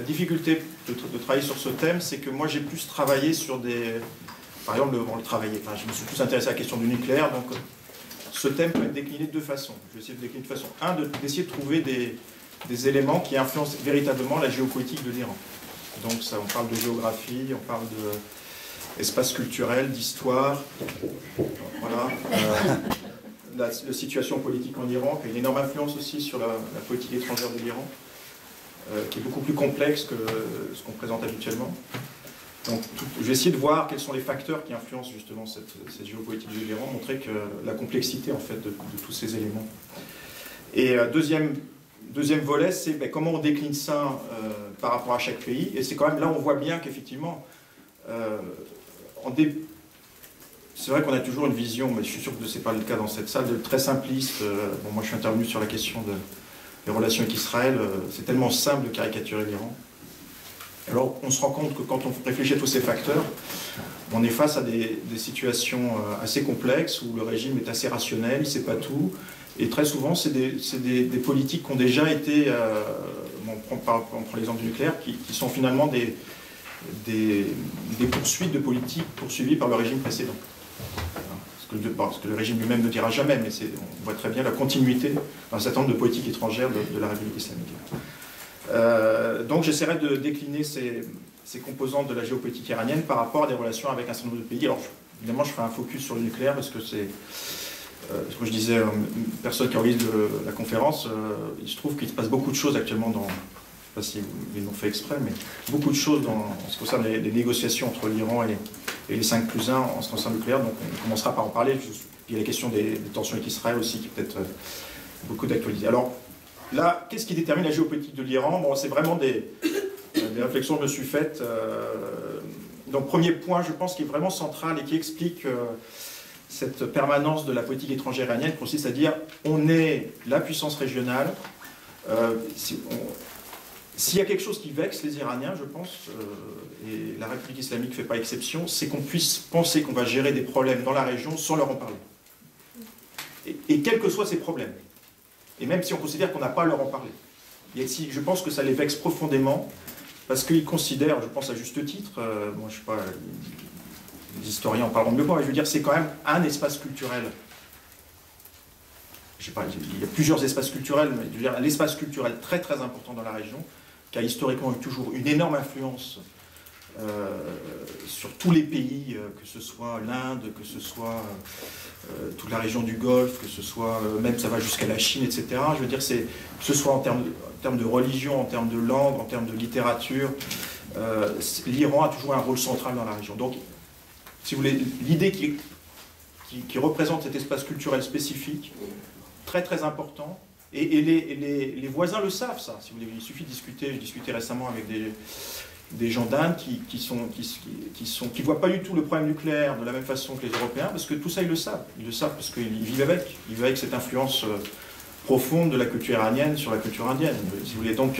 difficulté de travailler sur ce thème, c'est que moi j'ai plus travaillé sur des... Par exemple, je me suis plus intéressé à la question du nucléaire, donc ce thème peut être décliné de deux façons. Je vais essayer de décliner de deux façons. Un, d'essayer de trouver des éléments qui influencent véritablement la géopolitique de l'Iran. Donc ça, on parle de géographie, on parle d'espace culturel, d'histoire, voilà. La situation politique en Iran, qui a une énorme influence aussi sur la politique étrangère de l'Iran, qui est beaucoup plus complexe que ce qu'on présente habituellement. Donc, je vais essayer de voir quels sont les facteurs qui influencent justement cette géopolitique de l'Iran, montrer que la complexité en fait de tous ces éléments. Et deuxième volet, c'est comment on décline ça par rapport à chaque pays. Et c'est quand même là où on voit bien qu'effectivement, c'est vrai qu'on a toujours une vision, mais je suis sûr que ce n'est pas le cas dans cette salle, très simpliste. Bon, moi je suis intervenu sur la question des relations avec Israël. C'est tellement simple de caricaturer l'Iran. Alors on se rend compte que quand on réfléchit à tous ces facteurs, on est face à des situations assez complexes où le régime est assez rationnel, il ne sait pas tout. Et très souvent, c'est des politiques qui ont déjà été, on prend l'exemple du nucléaire, qui sont finalement des poursuites de politiques poursuivies par le régime précédent. Parce que le régime lui-même ne dira jamais, mais on voit très bien la continuité d'un certain nombre de politiques étrangères de la République islamique. Donc j'essaierai de décliner ces composantes de la géopolitique iranienne par rapport à des relations avec un certain nombre de pays. Alors évidemment je ferai un focus sur le nucléaire parce que c'est, comme je disais, une personne qui organise la conférence, il se trouve qu'il se passe beaucoup de choses actuellement dans, je ne sais pas si ils l'ont fait exprès, mais beaucoup de choses en ce qui concerne les négociations entre l'Iran et les 5+1 en ce qui concerne le nucléaire. Donc on commencera par en parler. Il y a la question des tensions avec Israël aussi qui peut être beaucoup d'actualité. Alors là, qu'est-ce qui détermine la géopolitique de l'Iran? Bon, c'est vraiment des réflexions que je me suis faites. Donc, premier point, je pense, qui est vraiment central et qui explique cette permanence de la politique étrangère iranienne, consiste à dire on est la puissance régionale. S'il y a quelque chose qui vexe les Iraniens, je pense, et la République islamique ne fait pas exception, c'est qu'on puisse penser qu'on va gérer des problèmes dans la région sans leur en parler. Et quels que soient ces problèmes. Et même si on considère qu'on n'a pas à leur en parler. Je pense que ça les vexe profondément, parce qu'ils considèrent, je pense à juste titre, moi je ne sais pas, les historiens en parleront mieux que moi, mais je veux dire, c'est quand même un espace culturel. Je sais pas, il y a plusieurs espaces culturels, mais je veux dire, l'espace culturel très très important dans la région, qui a historiquement eu toujours une énorme influence sur tous les pays, que ce soit l'Inde, que ce soit toute la région du Golfe, que ce soit même ça va jusqu'à la Chine, etc. Je veux dire, que ce soit en termes de religion, en termes de langue, en termes de littérature, l'Iran a toujours un rôle central dans la région. Donc, si vous voulez, l'idée qui représente cet espace culturel spécifique, très très important, et les voisins le savent, ça. Si vous voulez, il suffit de discuter. J'ai discuté récemment avec des gens d'Inde qui voient pas du tout le problème nucléaire de la même façon que les Européens, parce que tout ça, ils le savent. Ils le savent parce qu'ils vivent avec. Ils vivent avec cette influence profonde de la culture iranienne sur la culture indienne, si vous voulez. Donc,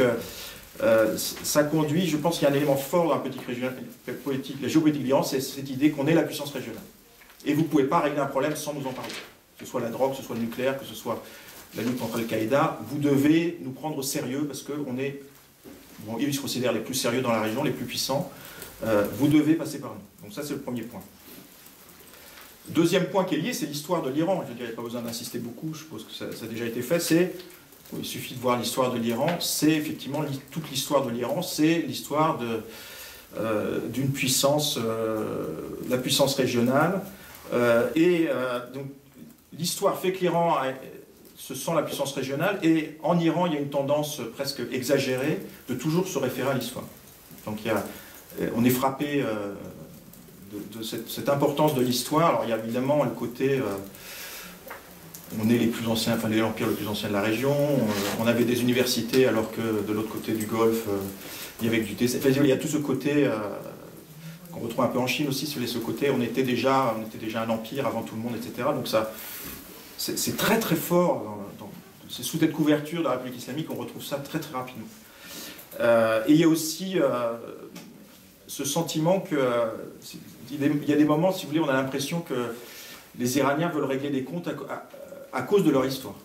ça conduit, je pense qu'il y a un élément fort dans la politique, la géopolitique de l'Iran, c'est cette idée qu'on est la puissance régionale. Et vous ne pouvez pas régler un problème sans nous en parler. Que ce soit la drogue, que ce soit le nucléaire, que ce soit la lutte contre Al-Qaïda, vous devez nous prendre au sérieux parce qu'on est... Bon, ils se considèrent les plus sérieux dans la région, les plus puissants. Vous devez passer par nous. Donc ça, c'est le premier point. Deuxième point qui est lié, c'est l'histoire de l'Iran. Je veux dire, il n'y a pas besoin d'insister beaucoup, je suppose que ça a déjà été fait. Il suffit de voir l'histoire de l'Iran. C'est effectivement toute l'histoire de l'Iran, c'est l'histoire d'une puissance, la puissance régionale. Donc, l'histoire fait que l'Iran se sent la puissance régionale, et en Iran, il y a une tendance presque exagérée de toujours se référer à l'histoire. Donc on est frappé de cette importance de l'histoire. Alors il y a évidemment le côté, on est les plus anciens, enfin l'empire le plus ancien de la région, on avait des universités alors que de l'autre côté du Golfe, il y avait du thé. Enfin, il y a tout ce côté qu'on retrouve un peu en Chine aussi, sur ce côté, on était déjà un empire avant tout le monde, etc. Donc ça... C'est très très fort, c'est sous cette couverture de la République islamique, on retrouve ça très très rapidement. Et il y a aussi ce sentiment que, il y a des moments, si vous voulez, on a l'impression que les Iraniens veulent régler des comptes à cause de leur histoire.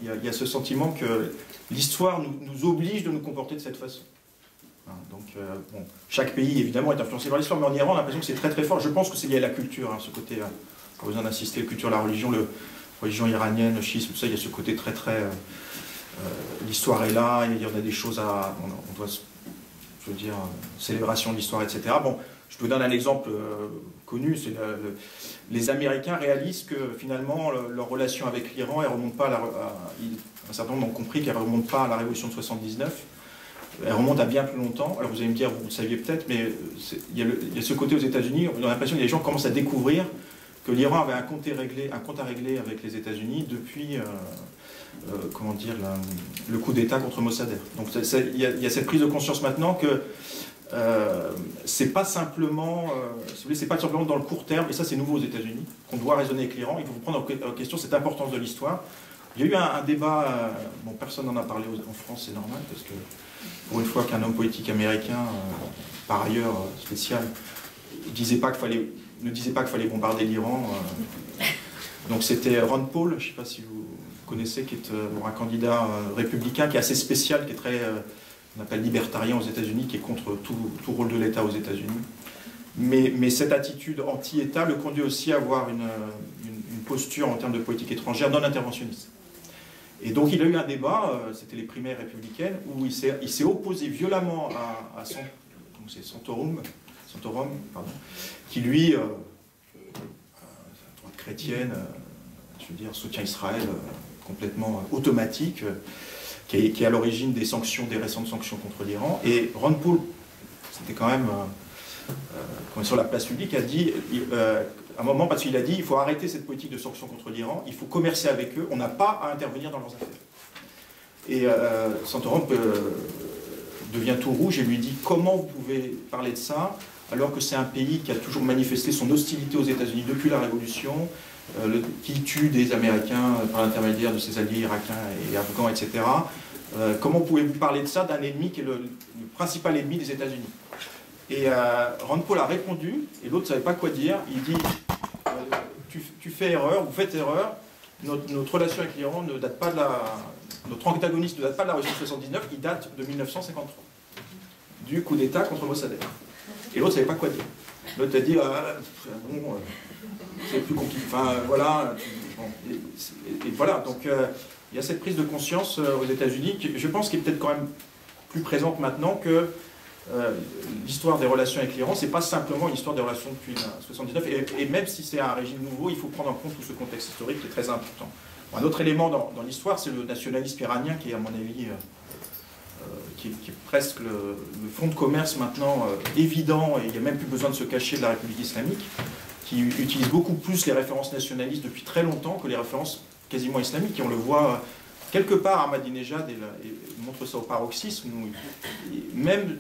Il y a ce sentiment que l'histoire nous oblige de nous comporter de cette façon. Hein. Donc, bon, chaque pays, évidemment, est influencé par l'histoire, mais en Iran, on a l'impression que c'est très très fort. Je pense que c'est lié à la culture, hein, ce côté, pas besoin d'insister, la culture, la religion, la religion iranienne, le chiisme, tout ça, il y a ce côté très très... l'histoire est là, il y en a des choses à... On doit, je veux dire, célébration de l'histoire, etc. Bon, je vous donne un exemple connu, c'est les Américains réalisent que finalement leur relation avec l'Iran, elle remonte pas un certain nombre ont compris qu'elle ne remonte pas à la révolution de 79, elle remonte à bien plus longtemps. Alors vous allez me dire, vous le saviez peut-être, mais il y a ce côté aux États-Unis, on a l'impression que les gens commencent à découvrir que l'Iran avait un compte à régler avec les États-Unis depuis, comment dire, le coup d'État contre Mossadegh. Donc il y a cette prise de conscience maintenant que c'est pas simplement, si vous voulez, c'est pas simplement dans le court terme, et ça c'est nouveau aux États-Unis, qu'on doit raisonner avec l'Iran. Il faut prendre en question cette importance de l'histoire. Il y a eu un débat, bon, personne n'en a parlé en France, c'est normal, parce que pour une fois qu'un homme politique américain, par ailleurs spécial, ne disait pas qu'il fallait bombarder l'Iran. Donc c'était Ron Paul, je ne sais pas si vous connaissez, qui est un candidat républicain qui est assez spécial, qui est très, on appelle libertarien aux États-Unis, qui est contre tout rôle de l'État aux États-Unis. Mais cette attitude anti-État le conduit aussi à avoir une posture en termes de politique étrangère non interventionniste. Et donc il a eu un débat, c'était les primaires républicaines, où il s'est opposé violemment à Santorum, qui lui, droite chrétienne, je veux dire, soutient Israël complètement automatique, qui est à l'origine des récentes sanctions contre l'Iran. Et Ron Paul, c'était quand même sur la place publique, a dit, à un moment, parce qu'il a dit, il faut arrêter cette politique de sanctions contre l'Iran, il faut commercer avec eux, on n'a pas à intervenir dans leurs affaires. Et Santorum devient tout rouge et lui dit, comment vous pouvez parler de ça alors que c'est un pays qui a toujours manifesté son hostilité aux États-Unis depuis la Révolution, qui tue des Américains par l'intermédiaire de ses alliés irakiens et afghans, etc. Comment pouvez-vous parler de ça d'un ennemi qui est le principal ennemi des États-Unis? Et Ron Paul a répondu, et l'autre ne savait pas quoi dire. Il dit, tu fais erreur, vous faites erreur, notre relation avec l'Iran ne date pas de notre antagoniste ne date pas de la révolution de 79, il date de 1953, du coup d'État contre Mossadegh. Et l'autre ne savait pas quoi dire. L'autre a dit, bon, c'est plus compliqué, enfin voilà. Bon, et voilà, donc il y a cette prise de conscience aux États-Unis, qui, je pense, qui est peut-être quand même plus présente maintenant que l'histoire des relations avec l'Iran, c'est pas simplement une histoire des relations depuis 1979, et même si c'est un régime nouveau, il faut prendre en compte tout ce contexte historique qui est très important. Bon, un autre élément dans l'histoire, c'est le nationalisme iranien, qui est à mon avis, qui est presque le fonds de commerce maintenant évident, et il n'y a même plus besoin de se cacher de la République islamique, qui utilise beaucoup plus les références nationalistes depuis très longtemps que les références quasiment islamiques, et on le voit quelque part. Ahmadinejad montre ça au paroxysme, même...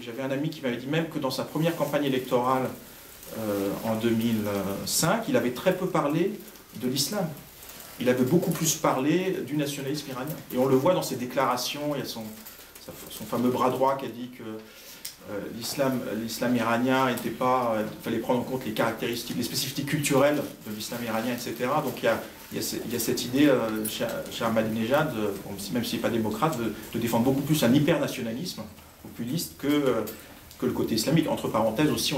J'avais un ami qui m'avait dit même que dans sa première campagne électorale en 2005, il avait très peu parlé de l'islam. Il avait beaucoup plus parlé du nationalisme iranien. Et on le voit dans ses déclarations. Il y a son fameux bras droit qui a dit que l'islam iranien n'était pas... Il fallait prendre en compte les caractéristiques, les spécificités culturelles de l'islam iranien, etc. Donc il y a cette idée chez Ahmadinejad, même s'il n'est pas démocrate, de défendre beaucoup plus un hyper-nationalisme populiste que le côté islamique. Entre parenthèses aussi,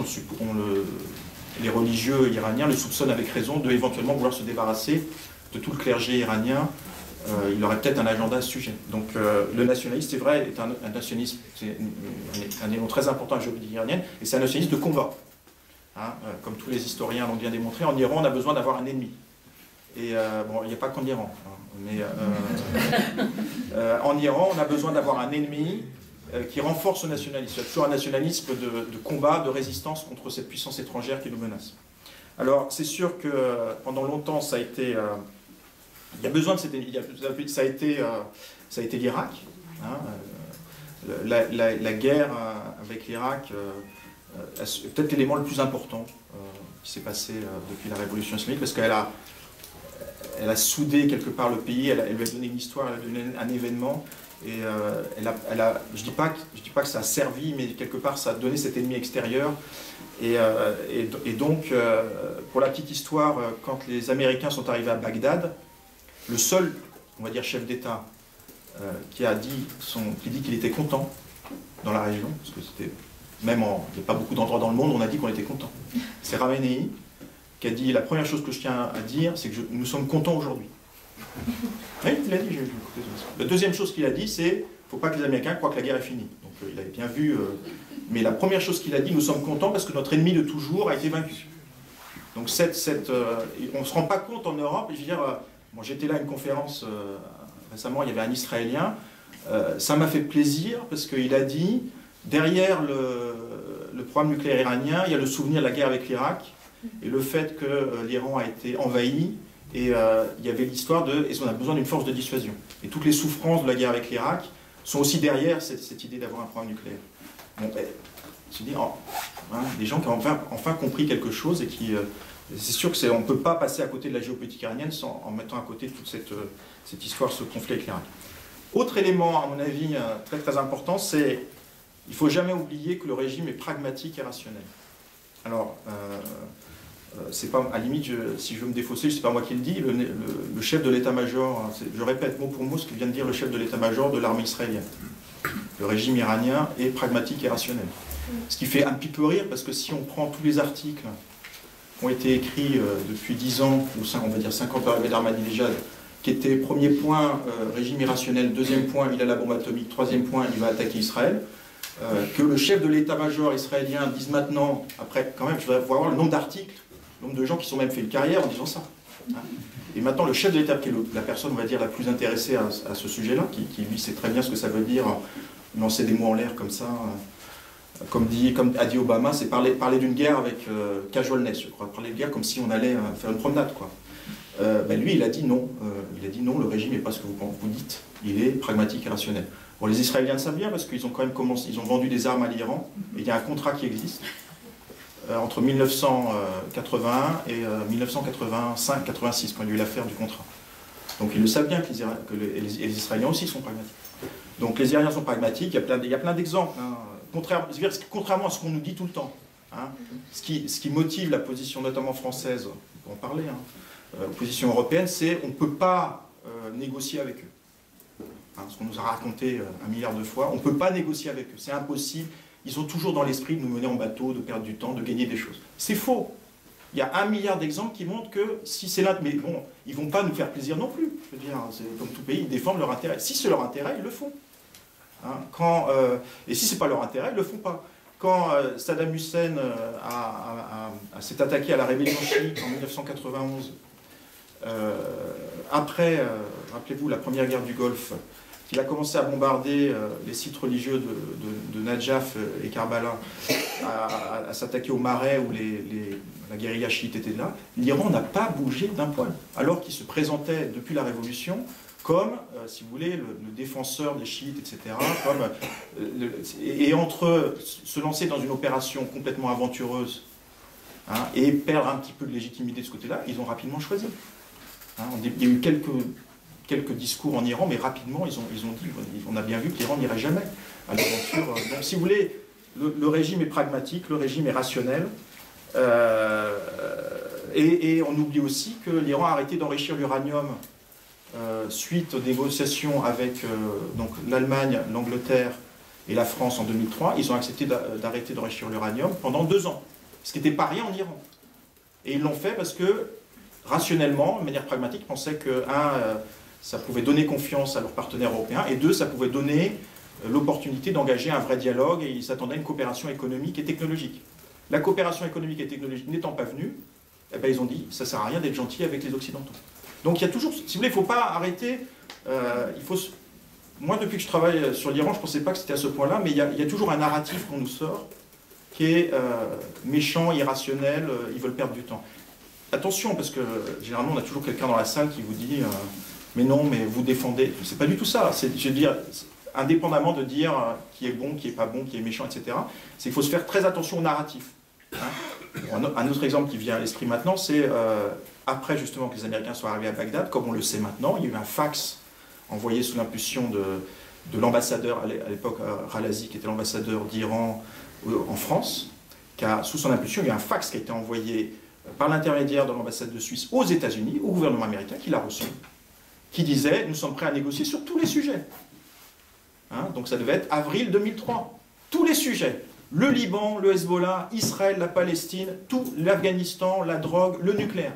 les religieux iraniens le soupçonnent avec raison de éventuellement vouloir se débarrasser de tout le clergé iranien. Il aurait peut-être un agenda à ce sujet. Donc le nationalisme, c'est vrai, est un nationalisme, c'est un élément très important à la géopolitique iranienne, et c'est un nationalisme de combat. Hein, comme tous les historiens l'ont bien démontré, en Iran, on a besoin d'avoir un ennemi. Et bon, il n'y a pas qu'en Iran, hein, mais en Iran, on a besoin d'avoir un ennemi qui renforce le nationalisme. Il y a toujours un nationalisme de combat, de résistance contre cette puissance étrangère qui nous menace. Alors, c'est sûr que pendant longtemps, ça a été... il y a besoin de cette... Ça a été l'Irak. Hein, la guerre avec l'Irak est peut-être l'élément le plus important qui s'est passé depuis la révolution islamique, parce qu'elle a soudé quelque part le pays, elle lui a donné une histoire, elle a donné un événement. Et je dis pas que ça a servi, mais quelque part ça a donné cet ennemi extérieur. Et donc, pour la petite histoire, quand les Américains sont arrivés à Bagdad, le seul, on va dire, chef d'État qui dit qu'il était content dans la région, parce que c'était même il n'y a pas beaucoup d'endroits dans le monde où on a dit qu'on était content. C'est Khamenei qui a dit la première chose que je tiens à dire, c'est que nous sommes contents aujourd'hui. Oui, il l'a dit. La deuxième chose qu'il a dit, c'est qu'il ne faut pas que les Américains croient que la guerre est finie. Donc il avait bien vu. Mais la première chose qu'il a dit, nous sommes contents parce que notre ennemi de toujours a été vaincu. Donc on ne se rend pas compte en Europe. Je veux dire, bon, j'étais là à une conférence récemment, il y avait un Israélien. Ça m'a fait plaisir parce qu'il a dit, derrière le programme nucléaire iranien, il y a le souvenir de la guerre avec l'Irak et le fait que l'Iran a été envahi. Et il y avait l'histoire de est-ce qu'on a besoin d'une force de dissuasion. Et toutes les souffrances de la guerre avec l'Irak sont aussi derrière cette idée d'avoir un programme nucléaire. Bon, je dis, des gens qui ont enfin compris quelque chose et qui... c'est sûr qu'on ne peut pas passer à côté de la géopolitique iranienne en mettant à côté toute cette histoire, ce conflit avec l'Irak. Autre élément, à mon avis, très très important, c'est il ne faut jamais oublier que le régime est pragmatique et rationnel. Alors, c'est pas, à la limite, si je veux me défausser, c'est pas moi qui le dis, le chef de l'état-major, je répète mot pour mot ce que vient de dire le chef de l'état-major de l'armée israélienne. Le régime iranien est pragmatique et rationnel. Ce qui fait un petit peu rire, parce que si on prend tous les articles qui ont été écrits depuis 10 ans, ou on va dire 50 ans avec Ahmadinejad, qui étaient premier point, régime irrationnel, deuxième point, il a la bombe atomique, troisième point, il va attaquer Israël, que le chef de l'état-major israélien dise maintenant, après quand même, je voudrais voir le nombre d'articles, le nombre de gens qui sont même fait une carrière en disant ça. Et maintenant, le chef de l'État, qui est la personne, on va dire, la plus intéressée à ce sujet-là, qui lui sait très bien ce que ça veut dire, lancer des mots en l'air comme ça, comme a dit Obama, c'est parler d'une guerre avec casualness, je crois, parler de guerre comme si on allait faire une promenade, quoi. Lui, il a dit non. Il a dit non, le régime n'est pas ce que vous dites, il est pragmatique et rationnel. Bon, les Israéliens le savent bien parce qu'ils ont quand même commencé, ils ont vendu des armes à l'Iran, et il y a un contrat qui existe. Entre 1981 et 1985-86, quand il y a eu l'affaire du contrat. Donc ils le savent bien que les Israéliens aussi sont pragmatiques. Donc les Iraniens sont pragmatiques, il y a plein d'exemples. Hein. Contrairement à ce qu'on nous dit tout le temps, hein, ce qui motive la position notamment française, on peut en parler, hein, la position européenne, c'est on ne peut pas négocier avec eux. Hein, ce qu'on nous a raconté 1 milliard de fois, on ne peut pas négocier avec eux, c'est impossible. Ils ont toujours dans l'esprit de nous mener en bateau, de perdre du temps, de gagner des choses. C'est faux. Il y a 1 milliard d'exemples qui montrent que si c'est là, mais bon, ils ne vont pas nous faire plaisir non plus. Je veux dire, c'est comme tout pays, ils défendent leur intérêt. Si c'est leur intérêt, ils le font. Hein, et si ce n'est pas leur intérêt, ils ne le font pas. Quand Saddam Hussein s'est attaqué à la rébellion chiite en 1991, après, rappelez-vous, la première guerre du Golfe, qu'il a commencé à bombarder les sites religieux de Najaf et Karbala, à s'attaquer aux marais où la guérilla chiite était là, l'Iran n'a pas bougé d'un poil, alors qu'il se présentait depuis la Révolution comme, si vous voulez, le défenseur des chiites, etc. Et entre se lancer dans une opération complètement aventureuse, hein, et perdre un petit peu de légitimité de ce côté-là, ils ont rapidement choisi. Hein, il y a eu quelques discours en Iran, mais rapidement, ils ont dit, on a bien vu que l'Iran n'irait jamais à l'aventure. Donc, si vous voulez, le régime est pragmatique, le régime est rationnel, et on oublie aussi que l'Iran a arrêté d'enrichir l'uranium suite aux négociations avec l'Allemagne, l'Angleterre et la France en 2003. Ils ont accepté d'arrêter d'enrichir l'uranium pendant 2 ans, ce qui n'était pas rien en Iran. Et ils l'ont fait parce que, rationnellement, de manière pragmatique, ils pensaient que, ça pouvait donner confiance à leurs partenaires européens, et 2, ça pouvait donner l'opportunité d'engager un vrai dialogue, et ils s'attendaient à une coopération économique et technologique. La coopération économique et technologique n'étant pas venue, eh ben, ils ont dit, ça ne sert à rien d'être gentil avec les Occidentaux. Donc il y a toujours, si vous voulez, il ne faut pas arrêter, moi depuis que je travaille sur l'Iran, je ne pensais pas que c'était à ce point-là, mais il y a toujours un narratif qu'on nous sort, qui est méchant, irrationnel, ils veulent perdre du temps. Attention, parce que généralement on a toujours quelqu'un dans la salle qui vous dit mais non, mais vous défendez. C'est pas du tout ça. Je veux dire, indépendamment de dire qui est bon, qui est pas bon, qui est méchant, etc., c'est qu'il faut se faire très attention au narratif. Hein. Un autre exemple qui vient à l'esprit maintenant, c'est après justement que les Américains soient arrivés à Bagdad, comme on le sait maintenant, il y a eu un fax envoyé sous l'impulsion de l'ambassadeur, à l'époque Ralazi, qui était l'ambassadeur d'Iran en France, sous son impulsion, il y a eu un fax qui a été envoyé par l'intermédiaire de l'ambassade de Suisse aux États-Unis, au gouvernement américain, qui l'a reçu, qui disait « Nous sommes prêts à négocier sur tous les sujets. Hein » Donc ça devait être avril 2003. tous les sujets. Le Liban, le Hezbollah, Israël, la Palestine, tout, l'Afghanistan, la drogue, le nucléaire.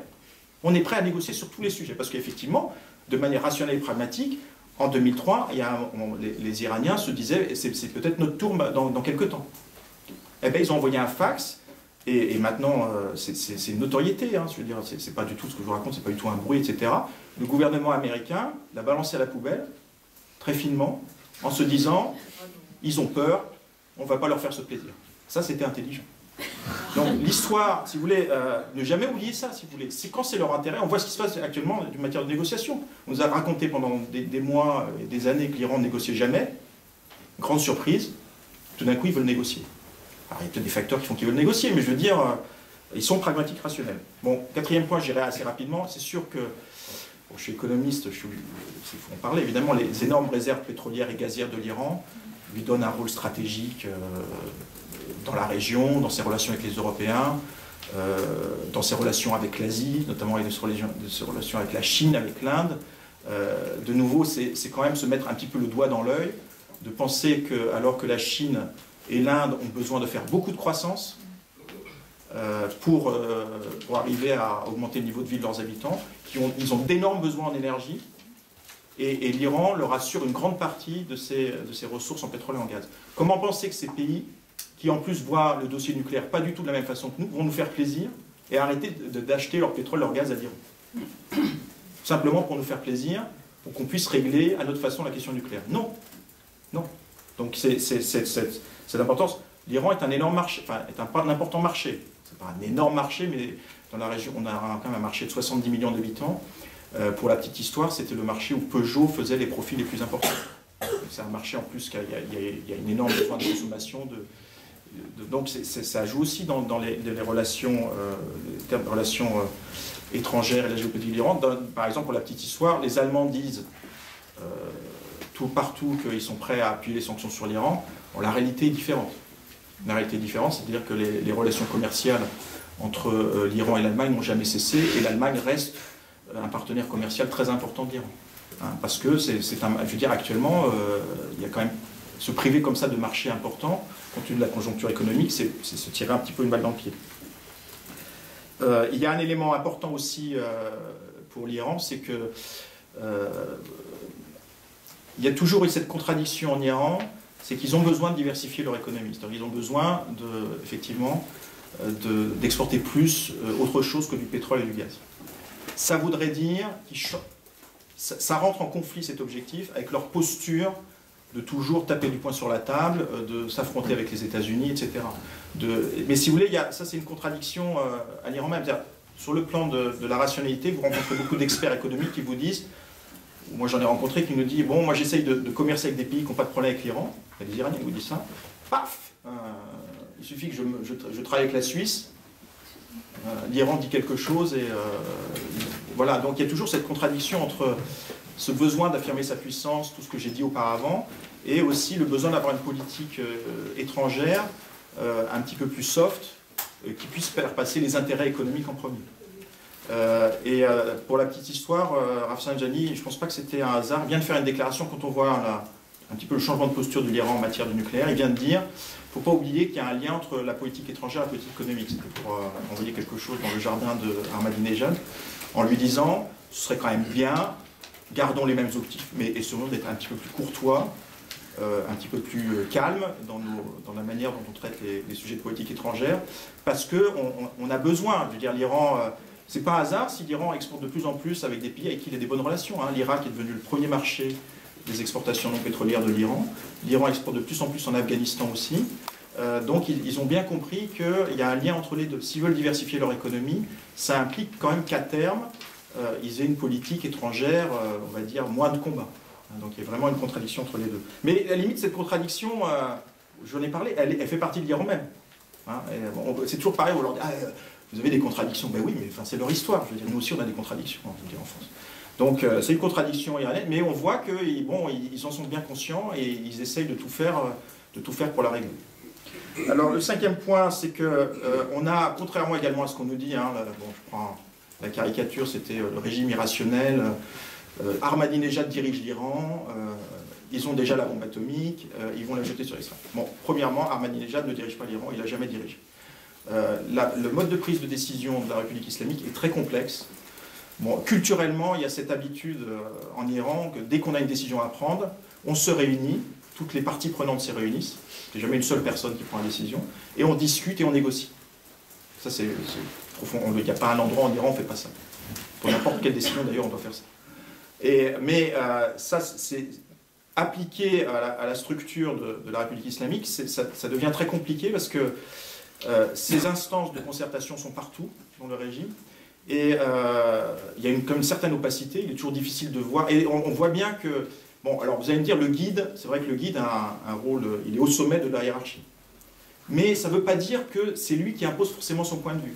On est prêt à négocier sur tous les sujets. Parce qu'effectivement, de manière rationnelle et pragmatique, en 2003, les Iraniens se disaient c'est peut-être notre tour dans quelques temps. Eh bien, ils ont envoyé un fax, et maintenant, c'est une notoriété. Hein, je veux dire, c'est pas du tout ce que je vous raconte, c'est pas du tout un bruit, etc. Le gouvernement américain l'a balancé à la poubelle, très finement, en se disant ils ont peur, on ne va pas leur faire ce plaisir. Ça, c'était intelligent. Donc l'histoire, si vous voulez, ne jamais oublier ça, si vous voulez. C'est quand c'est leur intérêt. On voit ce qui se passe actuellement en matière de négociation. On nous a raconté pendant des mois et des années que l'Iran ne négociait jamais. Grande surprise, tout d'un coup, ils veulent négocier. Alors, il y a peut-être des facteurs qui font qu'ils veulent négocier, mais je veux dire, ils sont pragmatiques, rationnels. Bon, quatrième point, j'irai assez rapidement. C'est sûr que, bon, je suis économiste, il faut en parler, évidemment, les énormes réserves pétrolières et gazières de l'Iran lui donnent un rôle stratégique dans la région, dans ses relations avec les Européens, dans ses relations avec l'Asie, notamment avec ses relations avec la Chine, avec l'Inde. De nouveau, c'est quand même se mettre un petit peu le doigt dans l'œil, de penser que, alors que la Chine et l'Inde ont besoin de faire beaucoup de croissance pour arriver à augmenter le niveau de vie de leurs habitants, ils ont d'énormes besoins en énergie, et l'Iran leur assure une grande partie de ses ressources en pétrole et en gaz. Comment penser que ces pays, qui en plus voient le dossier nucléaire pas du tout de la même façon que nous, vont nous faire plaisir et arrêter d'acheter leur pétrole, leur gaz à l'Iran? Simplement pour nous faire plaisir, pour qu'on puisse régler à notre façon la question nucléaire. Non. Non. Donc c'est d'importance. L'Iran est un énorme marché, enfin, est un important marché. C'est pas un énorme marché, mais dans la région, on a quand même un marché de 70 millions d'habitants. Pour la petite histoire, c'était le marché où Peugeot faisait les profits les plus importants. C'est un marché en plus il y a une énorme besoin de consommation. Donc ça joue aussi dans les relations, les termes de relations étrangères et la géopolitique de l'Iran. Par exemple, pour la petite histoire, les Allemands disent partout qu'ils sont prêts à appuyer les sanctions sur l'Iran. Bon, la réalité est différente. La réalité est différente, c'est-à-dire que les relations commerciales entre l'Iran et l'Allemagne n'ont jamais cessé, et l'Allemagne reste un partenaire commercial très important de l'Iran. Hein, parce que je veux dire, actuellement, il y a quand même se priver comme ça de marchés importants, compte tenu de la conjoncture économique, c'est se tirer un petit peu une balle dans le pied. Il y a un élément important aussi pour l'Iran, c'est que il y a toujours eu cette contradiction en Iran, c'est qu'ils ont besoin de diversifier leur économie. C'est-à-dire qu'ils ont besoin, effectivement, d'exporter plus autre chose que du pétrole et du gaz. Ça voudrait dire ça rentre en conflit, cet objectif, avec leur posture de toujours taper du poing sur la table, de s'affronter avec les États-Unis, etc. Mais si vous voulez, ça c'est une contradiction à l'Iran même. Sur le plan de la rationalité, vous rencontrez beaucoup d'experts économiques qui vous disent, moi j'en ai rencontré qui nous disent, bon, moi j'essaye de commercer avec des pays qui n'ont pas de problème avec l'Iran. Il y a des Iraniens qui vous disent ça. Paf, il suffit que je travaille avec la Suisse, l'Iran dit quelque chose, et voilà. Donc il y a toujours cette contradiction entre ce besoin d'affirmer sa puissance, tout ce que j'ai dit auparavant, et aussi le besoin d'avoir une politique étrangère un petit peu plus soft, qui puisse faire passer les intérêts économiques en premier. Pour la petite histoire, Rafsanjani, je ne pense pas que c'était un hasard, vient de faire une déclaration quand on voit un petit peu le changement de posture de l'Iran en matière de nucléaire. Il vient de dire, il ne faut pas oublier qu'il y a un lien entre la politique étrangère et la politique économique. C'était pour envoyer quelque chose dans le jardin de Ahmadinejad, en lui disant, ce serait quand même bien, gardons les mêmes objectifs, mais essayons d'être un petit peu plus courtois, un petit peu plus calme dans la manière dont on traite les sujets de politique étrangère, parce qu'on a besoin, je veux dire, l'Iran, c'est pas un hasard si l'Iran exporte de plus en plus avec des pays avec qui il a des bonnes relations. Hein. L'Irak est devenu le premier marché des exportations non pétrolières de l'Iran. L'Iran exporte de plus en plus en Afghanistan aussi. Donc ils ont bien compris qu'il y a un lien entre les deux. S'ils veulent diversifier leur économie, ça implique quand même qu'à terme, ils aient une politique étrangère, on va dire, moins de combat. Donc il y a vraiment une contradiction entre les deux. Mais à la limite, cette contradiction, j'en ai parlé, elle fait partie de l'Iran même. Hein, c'est toujours pareil, on leur dit, vous avez des contradictions. Ben oui, mais enfin, c'est leur histoire. Je veux dire, nous aussi, on a des contradictions, je veux dire, en France. Donc c'est une contradiction iranienne, mais on voit qu'ils ils en sont bien conscients et ils essayent de tout faire pour la régler. Alors le cinquième point, c'est que on a, contrairement également à ce qu'on nous dit, hein, bon, je prends la caricature, c'était le régime irrationnel, Ahmadinejad dirige l'Iran, ils ont déjà la bombe atomique, ils vont la jeter sur Israël. Bon, premièrement, Ahmadinejad ne dirige pas l'Iran, il n'a jamais dirigé. Le mode de prise de décision de la République islamique est très complexe. Bon, culturellement, il y a cette habitude en Iran que dès qu'on a une décision à prendre, on se réunit, toutes les parties prenantes se réunissent, il n'y a jamais une seule personne qui prend la décision, et on discute et on négocie. Ça, c'est profond. Il n'y a pas un endroit en Iran où on ne fait pas ça. Pour n'importe quelle décision, d'ailleurs, on doit faire ça. Mais ça, c'est appliqué à la structure de la République islamique, ça devient très compliqué parce que ces instances de concertation sont partout dans le régime. Et il y a comme une certaine opacité, il est toujours difficile de voir. Et on voit bien que... Bon, alors vous allez me dire, le guide, c'est vrai que le guide a un rôle, il est au sommet de la hiérarchie. Mais ça ne veut pas dire que c'est lui qui impose forcément son point de vue.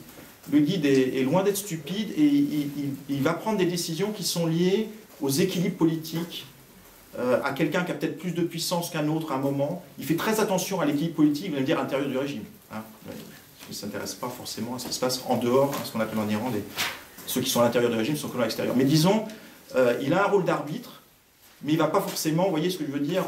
Le guide est loin d'être stupide et il va prendre des décisions qui sont liées aux équilibres politiques, à quelqu'un qui a peut-être plus de puissance qu'un autre à un moment. Il fait très attention à l'équilibre politique, vous allez me dire, à l'intérieur du régime. Hein. Il ne s'intéresse pas forcément à ce qui se passe en dehors, hein, ce qu'on appelle en Iran, ceux qui sont à l'intérieur du régime sont que à l'extérieur. Mais disons, il a un rôle d'arbitre, mais il ne va pas forcément, vous voyez ce que je veux dire,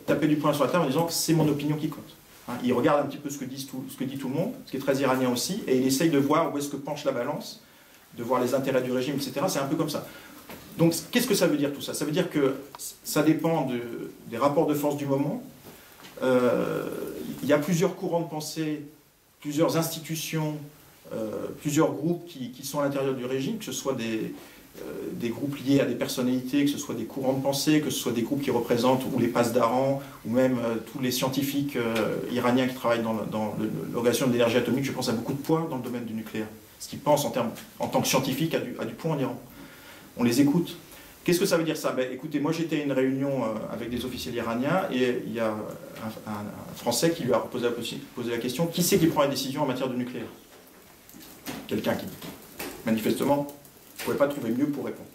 taper du poing sur la table en disant que c'est mon opinion qui compte. Hein, il regarde un petit peu ce que dit tout le monde, ce qui est très iranien aussi, et il essaye de voir où est-ce que penche la balance, de voir les intérêts du régime, etc. C'est un peu comme ça. Donc, qu'est-ce que ça veut dire tout ça? Ça veut dire que ça dépend des rapports de force du moment. Il y a plusieurs courants de pensée, plusieurs institutions, plusieurs groupes qui sont à l'intérieur du régime, que ce soit des groupes liés à des personnalités, que ce soit des courants de pensée, que ce soit des groupes qui représentent ou les passes-d'Aran, ou même tous les scientifiques iraniens qui travaillent dans l'organisation de l'énergie atomique. Je pense à beaucoup de poids dans le domaine du nucléaire. Ce qu'ils pensent en tant que scientifiques a du poids en Iran. On les écoute. Qu'est-ce que ça veut dire ça? Ben, écoutez, moi j'étais à une réunion avec des officiels iraniens et il y a un Français qui lui a posé la question, qui c'est qui prend la décision en matière de nucléaire? Quelqu'un qui, manifestement, ne pouvait pas trouver mieux pour répondre.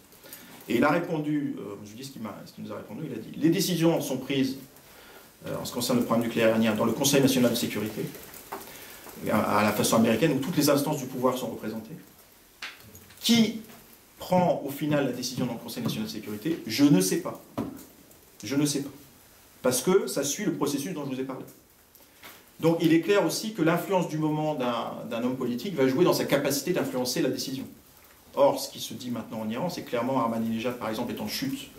Et il a répondu, je dis ce qu'il nous a répondu, il a dit, les décisions sont prises en ce qui concerne le programme nucléaire iranien dans le Conseil national de sécurité, à la façon américaine, où toutes les instances du pouvoir sont représentées. Qui prend au final la décision dans le Conseil national de sécurité? Je ne sais pas. Je ne sais pas. Parce que ça suit le processus dont je vous ai parlé. Donc il est clair aussi que l'influence du moment d'un homme politique va jouer dans sa capacité d'influencer la décision. Or, ce qui se dit maintenant en Iran, c'est clairement Ahmadinejad, par exemple, est en chute.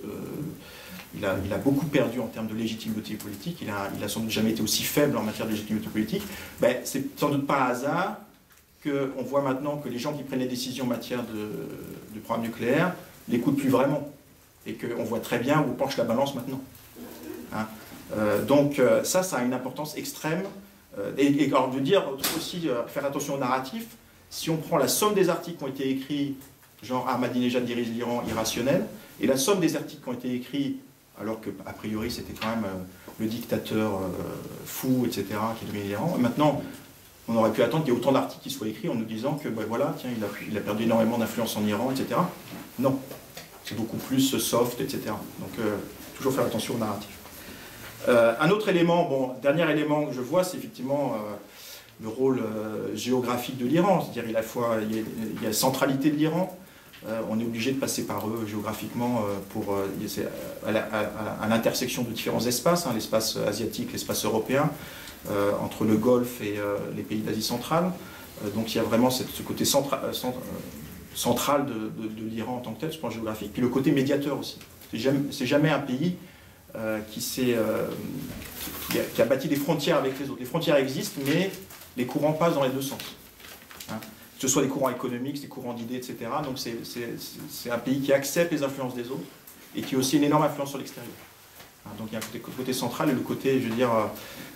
Il a beaucoup perdu en termes de légitimité politique. Il a sans doute jamais été aussi faible en matière de légitimité politique. Ben, c'est sans doute pas un hasard qu'on voit maintenant que les gens qui prennent les décisions en matière de programme nucléaire l'écoutent plus vraiment. Et qu'on voit très bien où penche la balance maintenant. Hein, donc ça a une importance extrême. Et alors de dire aussi, faire attention au narratif, si on prend la somme des articles qui ont été écrits, genre Ahmadinejad dirige l'Iran irrationnel, et la somme des articles qui ont été écrits, alors qu'a priori c'était quand même le dictateur fou, etc., qui domine l'Iran, maintenant on aurait pu attendre qu'il y ait autant d'articles qui soient écrits en nous disant que ben voilà, tiens, il a perdu énormément d'influence en Iran, etc. Non, c'est beaucoup plus soft, etc. Donc toujours faire attention au narratif. Un autre élément, bon, dernier élément que je vois, c'est effectivement le rôle géographique de l'Iran. C'est-à-dire il y a centralité de l'Iran. On est obligé de passer par eux géographiquement à l'intersection de différents espaces, hein, l'espace asiatique, l'espace européen, entre le Golfe et les pays d'Asie centrale. Donc il y a vraiment ce côté central de l'Iran en tant que tel, ce plan géographique. Puis le côté médiateur aussi. C'est jamais un pays qui a bâti des frontières avec les autres. Les frontières existent, mais les courants passent dans les deux sens. Hein. Que ce soit des courants économiques, des courants d'idées, etc. Donc c'est un pays qui accepte les influences des autres et qui a aussi une énorme influence sur l'extérieur. Hein, donc il y a un côté central et le côté, je veux dire,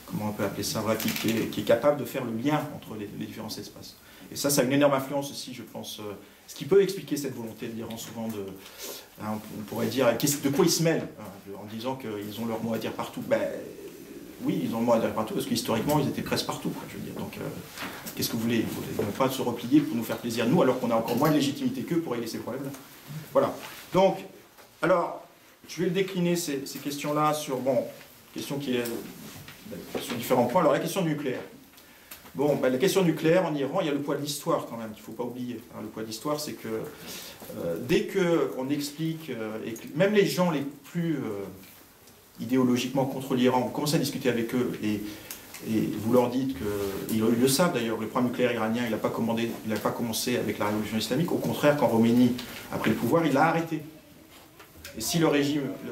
comment on peut appeler ça, qui est capable de faire le lien entre les différents espaces. Et ça a une énorme influence aussi, je pense. Ce qui peut expliquer cette volonté de l'Iran souvent on pourrait dire, de quoi ils se mêlent, en disant qu'ils ont leur mot à dire partout. Ben, oui, ils ont le mot à dire partout, parce qu'historiquement, ils étaient presque partout, quoi, je veux dire. Donc, qu'est-ce que vous voulez? Ils ne vont pas se replier pour nous faire plaisir, nous, alors qu'on a encore moins de légitimité qu'eux pour régler ces problèmes-là. Voilà. Donc, alors, je vais le décliner, ces questions-là, sur différents points. Alors, la question du nucléaire. Bon, ben, la question nucléaire en Iran, il y a le poids de l'histoire quand même, qu'il ne faut pas oublier. Alors, le poids de l'histoire, c'est que dès qu'on explique, et que même les gens les plus idéologiquement contre l'Iran, vous commencez à discuter avec eux et vous leur dites que, ils le savent d'ailleurs, le programme nucléaire iranien, il n'a pas commencé avec la révolution islamique, au contraire, quand Khomeini a pris le pouvoir, il l'a arrêté. Et si le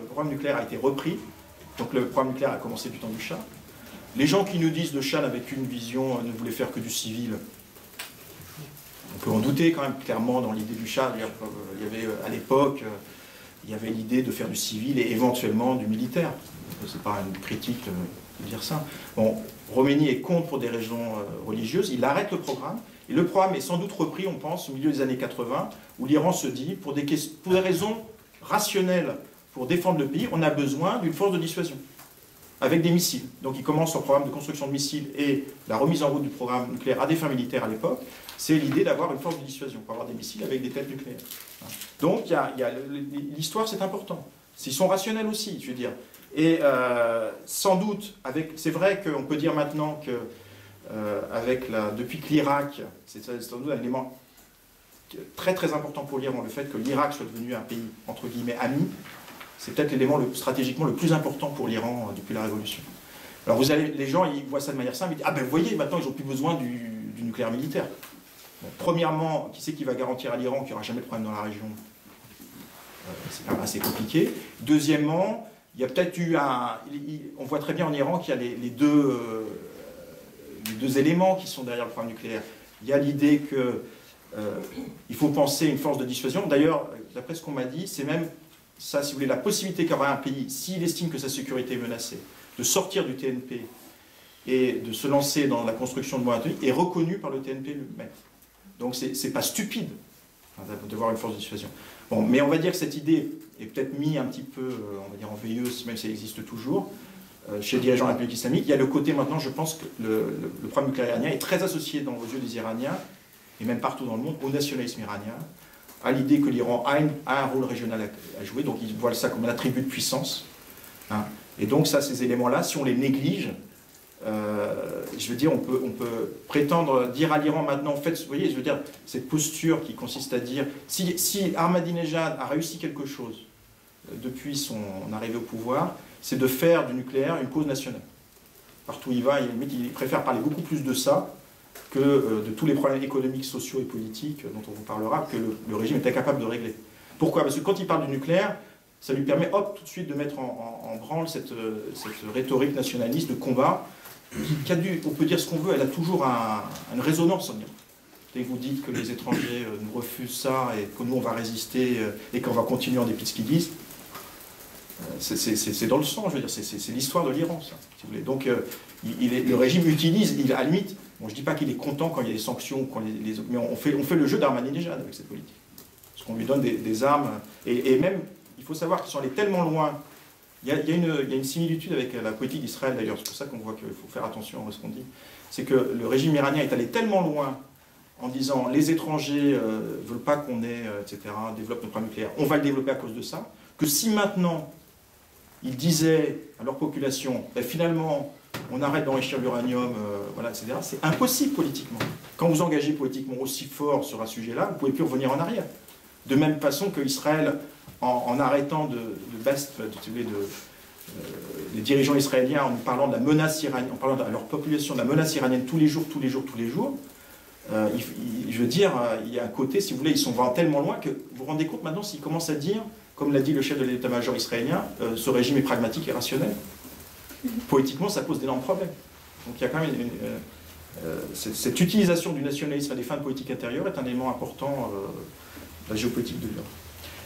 programme nucléaire a été repris, donc le programme nucléaire a commencé du temps du Shah, les gens qui nous disent que le Shah n'avait qu'une vision, ne voulait faire que du civil, on peut en douter quand même, clairement, dans l'idée du Shah, il y avait à l'époque, il y avait l'idée de faire du civil et éventuellement du militaire. C'est pas une critique de dire ça. Bon, Khomeini est contre pour des raisons religieuses, il arrête le programme, et le programme est sans doute repris, on pense, au milieu des années 80, où l'Iran se dit, pour des raisons rationnelles, pour défendre le pays, on a besoin d'une force de dissuasion, avec des missiles. Donc il commence son programme de construction de missiles et la remise en route du programme nucléaire à des fins militaires à l'époque, c'est l'idée d'avoir une force de dissuasion, pour avoir des missiles avec des têtes nucléaires. Donc l'histoire, c'est important. Ils sont rationnels aussi, je veux dire. Et sans doute, c'est vrai qu'on peut dire maintenant que depuis que l'Irak, c'est sans doute un élément très très important pour l'Iran, le fait que l'Irak soit devenu un pays, entre guillemets, ami, c'est peut-être l'élément stratégiquement le plus important pour l'Iran depuis la Révolution. Alors les gens, ils voient ça de manière simple, ils disent « Ah ben vous voyez, maintenant ils n'ont plus besoin du nucléaire militaire ». Bon, premièrement, qui c'est qui va garantir à l'Iran qu'il n'y aura jamais de problème dans la région? C'est quand même assez compliqué. Deuxièmement, il y a peut-être eu on voit très bien en Iran qu'il y a les deux éléments qui sont derrière le programme nucléaire. Il y a l'idée qu'il faut penser une force de dissuasion. D'ailleurs, d'après ce qu'on m'a dit, c'est même ça, si vous voulez, la possibilité qu'aura un pays, s'il estime que sa sécurité est menacée, de sortir du TNP et de se lancer dans la construction de bombes atomiques, est reconnue par le TNP lui-même. Donc c'est pas stupide d'avoir une force de dissuasion. Bon, mais on va dire que cette idée est peut-être mise un petit peu, on va dire, en veilleuse, même si elle existe toujours, chez les dirigeants de la République islamique. Il y a le côté maintenant, je pense que le programme nucléaire iranien est très associé dans les yeux des Iraniens, et même partout dans le monde, au nationalisme iranien, à l'idée que l'Iran a un rôle régional à jouer, donc ils voient ça comme un attribut de puissance. Hein. Et donc ça, ces éléments-là, si on les néglige, je veux dire, on peut prétendre dire à l'Iran maintenant, en fait, vous voyez, je veux dire, cette posture qui consiste à dire, si Ahmadinejad a réussi quelque chose depuis son arrivée au pouvoir, c'est de faire du nucléaire une cause nationale. Partout où il va, il préfère parler beaucoup plus de ça que de tous les problèmes économiques, sociaux et politiques dont on vous parlera, que le régime est incapable de régler. Pourquoi? Parce que quand il parle du nucléaire, ça lui permet, hop, tout de suite de mettre en branle cette rhétorique nationaliste de combat, on peut dire ce qu'on veut, elle a toujours une résonance en Iran. Dès que vous dites que les étrangers nous refusent ça et que nous on va résister et qu'on va continuer en dépit de ce qu'ils disent, c'est dans le sang, je veux dire, c'est l'histoire de l'Iran, ça, si vous voulez. Donc le régime utilise, à la limite, bon, je ne dis pas qu'il est content quand il y a des sanctions, mais on fait le jeu d'Ahmadinejad avec cette politique. Parce qu'on lui donne des armes, et même, il faut savoir qu'ils sont allés tellement loin. Il y a une similitude avec la politique d'Israël d'ailleurs, c'est pour ça qu'on voit qu'il faut faire attention à ce qu'on dit. C'est que le régime iranien est allé tellement loin en disant les étrangers ne veulent pas qu'on ait, etc., développe notre programme nucléaire, on va le développer à cause de ça, que si maintenant ils disaient à leur population, ben, finalement on arrête d'enrichir l'uranium, voilà, etc., c'est impossible politiquement. Quand vous engagez politiquement aussi fort sur un sujet-là, vous ne pouvez plus revenir en arrière. De même façon que Israël, en arrêtant les dirigeants israéliens, en parlant de la menace iranienne, en parlant à leur population de la menace iranienne tous les jours, je veux dire, il y a un côté, si vous voulez, ils sont vraiment tellement loin que vous vous rendez compte maintenant s'ils commencent à dire, comme l'a dit le chef de l'état-major israélien, ce régime est pragmatique et rationnel. Politiquement, ça pose d'énormes problèmes. Donc il y a quand même cette utilisation du nationalisme à des fins de politique intérieure est un élément important de la géopolitique de l'Iran.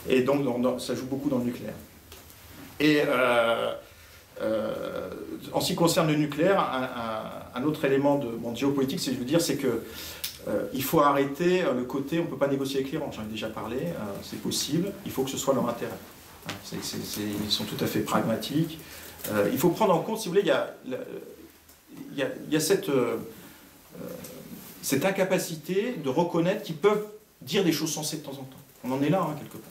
Et donc ça joue beaucoup dans le nucléaire. Et en ce qui concerne le nucléaire, un autre élément de géopolitique, c'est que il faut arrêter le côté, on ne peut pas négocier avec l'Iran, j'en ai déjà parlé, c'est possible, il faut que ce soit leur intérêt. Ils sont tout à fait pragmatiques. Il faut prendre en compte, si vous voulez, il y a cette incapacité de reconnaître qu'ils peuvent dire des choses sensées de temps en temps. On en est là, hein, quelque part.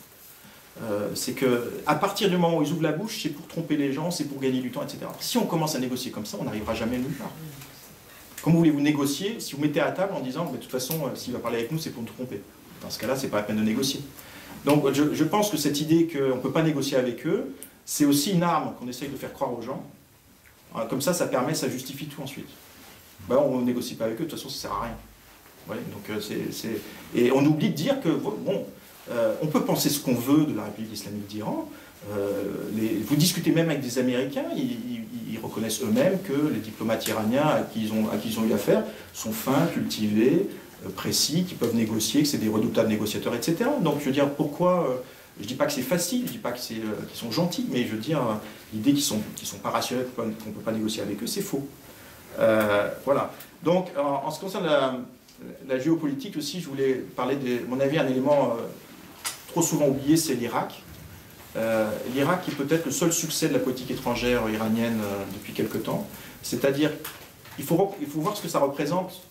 C'est qu'à partir du moment où ils ouvrent la bouche, c'est pour tromper les gens, c'est pour gagner du temps, etc. Si on commence à négocier comme ça, on n'arrivera jamais nulle part. Comment voulez-vous négocier si vous mettez à table en disant, de toute façon, s'il va parler avec nous, c'est pour nous tromper? Dans ce cas-là, c'est pas la peine de négocier. Donc je pense que cette idée qu'on ne peut pas négocier avec eux, c'est aussi une arme qu'on essaye de faire croire aux gens. Comme ça permet, ça justifie tout ensuite. Ben, on ne négocie pas avec eux, de toute façon, ça ne sert à rien. Ouais, donc, Et on oublie de dire que, bon, on peut penser ce qu'on veut de la République islamique d'Iran. Vous discutez même avec des Américains, ils reconnaissent eux-mêmes que les diplomates iraniens à qui ils ont eu affaire sont fins, cultivés, précis, qui peuvent négocier, que c'est des redoutables négociateurs, etc. Donc, je veux dire, pourquoi... je ne dis pas que c'est facile, je ne dis pas qu'ils sont gentils, mais je veux dire, l'idée qu'ils sont pas rationnels, qu'on ne peut pas négocier avec eux, c'est faux. Voilà. Donc, en ce qui concerne la géopolitique aussi, je voulais parler de, à mon avis, un élément trop souvent oublié, c'est l'Irak. L'Irak est peut-être le seul succès de la politique étrangère iranienne depuis quelque temps. C'est-à-dire, il faut voir ce que ça représente,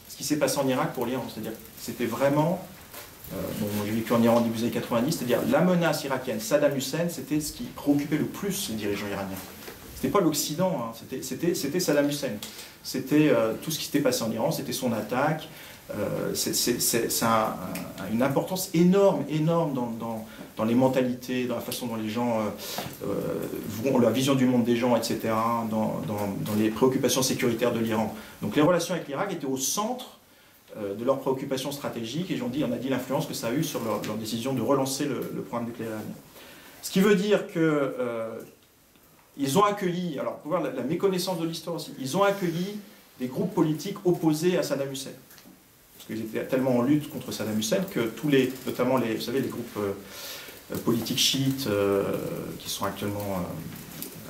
ce qui s'est passé en Irak pour l'Iran. C'est-à-dire, c'était vraiment... bon, j'ai vécu en Iran au début des années 90, c'est-à-dire la menace irakienne, Saddam Hussein, c'était ce qui préoccupait le plus les dirigeants iraniens. C'était pas l'Occident, hein, c'était Saddam Hussein. C'était tout ce qui s'était passé en Iran, c'était son attaque. C'est une importance énorme, énorme dans les mentalités, dans la façon dont les gens vont, la vision du monde des gens, etc., dans les préoccupations sécuritaires de l'Iran. Donc les relations avec l'Irak étaient au centre de leurs préoccupations stratégiques, et on a dit l'influence que ça a eu sur leur décision de relancer le programme nucléaire iranien. Ce qui veut dire que ils ont accueilli, alors pour voir la méconnaissance de l'histoire aussi, ils ont accueilli des groupes politiques opposés à Saddam Hussein. Parce qu'ils étaient tellement en lutte contre Saddam Hussein que tous les, notamment les, vous savez, les groupes politiques chiites qui sont actuellement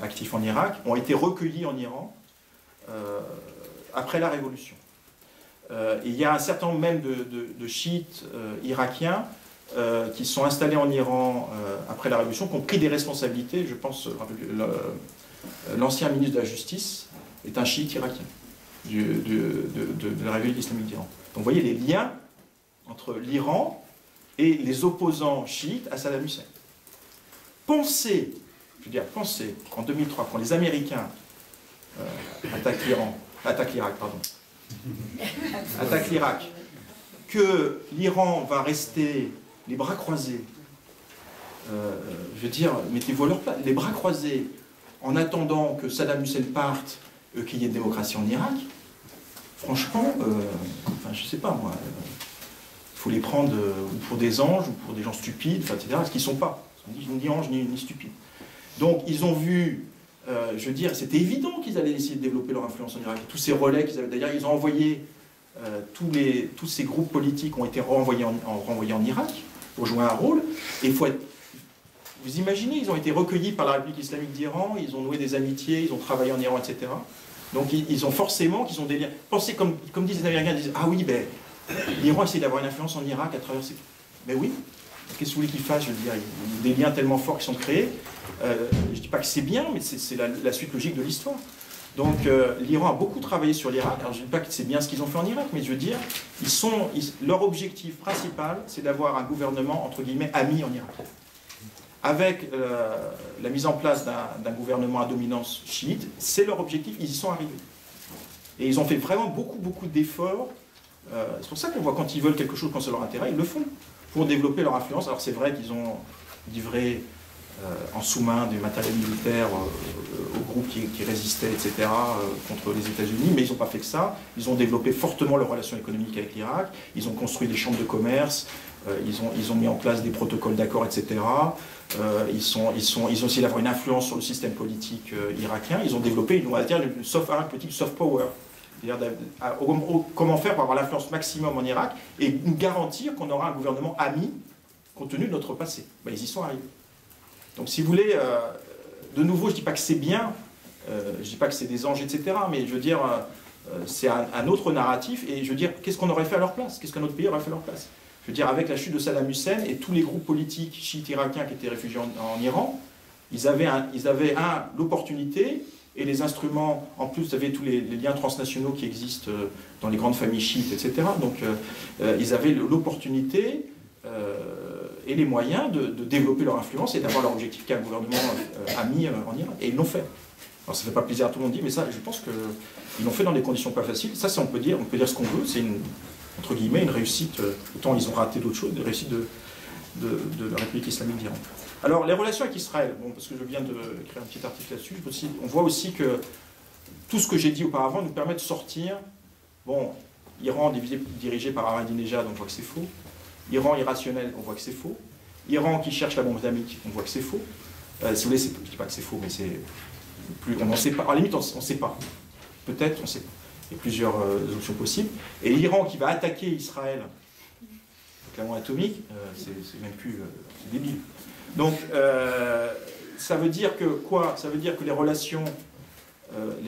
actifs en Irak, ont été recueillis en Iran après la révolution. Et il y a un certain nombre même de chiites irakiens qui sont installés en Iran après la Révolution, qui ont pris des responsabilités. Je pense, l'ancien ministre de la Justice est un chiite irakien de la République islamique d'Iran. Donc vous voyez les liens entre l'Iran et les opposants chiites à Saddam Hussein. Pensez, en 2003, quand les Américains attaquent l'Irak, que l'Iran va rester les bras croisés, je veux dire, mettez-vous à leur place, les bras croisés, en attendant que Saddam Hussein parte, qu'il y ait une démocratie en Irak, franchement, enfin, je sais pas moi, il faut les prendre pour des anges ou pour des gens stupides, enfin, etc., ce qu'ils ne sont pas. Ils sont ni anges ni stupides. Donc, ils ont vu, je veux dire, c'était évident qu'ils allaient essayer de développer leur influence en Irak. Tous ces relais qu'ils avaient, d'ailleurs, ils ont envoyé, tous ces groupes politiques ont été renvoyés en Irak pour jouer un rôle. Et il faut être... Vous imaginez, ils ont été recueillis par la République islamique d'Iran, ils ont noué des amitiés, ils ont travaillé en Iran, etc. Donc ils ont forcément qu'ils ont des liens. Pensez, comme disent les Américains, ils disent « Ah oui, ben, l'Iran essaie d'avoir une influence en Irak à travers ces... » Mais oui, qu'est-ce que vous voulez qu'ils fassent? Je veux dire, il y a des liens tellement forts qui sont créés. Je ne dis pas que c'est bien, mais c'est la suite logique de l'histoire. Donc l'Iran a beaucoup travaillé sur l'Irak. Alors je ne dis pas que c'est bien ce qu'ils ont fait en Irak, mais je veux dire, leur objectif principal, c'est d'avoir un gouvernement, entre guillemets, ami en Irak. Avec la mise en place d'un gouvernement à dominance chiite, c'est leur objectif, ils y sont arrivés. Et ils ont fait vraiment beaucoup d'efforts. C'est pour ça qu'on voit quand ils veulent quelque chose, quand c'est leur intérêt, ils le font, pour développer leur influence. Alors c'est vrai qu'ils ont livré en sous-main du matériel militaire aux groupes qui résistaient, etc., contre les États-Unis, mais ils n'ont pas fait que ça. Ils ont développé fortement leurs relations économiques avec l'Irak, ils ont construit des chambres de commerce, ils ont mis en place des protocoles d'accord, etc. Ils ont essayé d'avoir une influence sur le système politique irakien. Ils ont développé, on va dire, une politique soft power. C'est-à-dire comment faire pour avoir l'influence maximum en Irak et nous garantir qu'on aura un gouvernement ami compte tenu de notre passé. Ben, ils y sont arrivés. Donc si vous voulez, de nouveau, je ne dis pas que c'est bien, je ne dis pas que c'est des anges, etc. Mais je veux dire, c'est un autre narratif. Et je veux dire, qu'est-ce qu'on aurait fait à leur place? Qu'est-ce qu'un autre pays aurait fait à leur place? Je veux dire, avec la chute de Saddam Hussein et tous les groupes politiques chiites irakiens qui étaient réfugiés en Iran, ils avaient l'opportunité et les instruments, en plus, vous savez, tous les liens transnationaux qui existent dans les grandes familles chiites, etc. Donc, ils avaient l'opportunité et les moyens de développer leur influence et d'avoir leur objectif qu'un gouvernement ami en Irak. Et ils l'ont fait. Alors, ça ne fait pas plaisir à tout le monde, mais ça, je pense qu'ils l'ont fait dans des conditions pas faciles. Ça, on peut dire ce qu'on veut, c'est entre guillemets, une réussite, autant ils ont raté d'autres choses, des réussites de la République islamique d'Iran. Alors, les relations avec Israël, bon, parce que je viens d'écrire un petit article là-dessus, on voit aussi que tout ce que j'ai dit auparavant nous permet de sortir. Bon, Iran dirigé par Ahmadinejad, on voit que c'est faux. Iran irrationnel, on voit que c'est faux. Iran qui cherche la bombe atomique, on voit que c'est faux. Si vous voulez, je ne dis pas que c'est faux, mais c'est plus. On n'en sait pas. À la limite, on ne sait pas. Peut-être, on ne sait pas. Il y a plusieurs options possibles. Et l'Iran qui va attaquer Israël avec la bombe atomique, c'est même plus c'est débile. Donc, ça veut dire que quoi? Ça veut dire que les relations. Il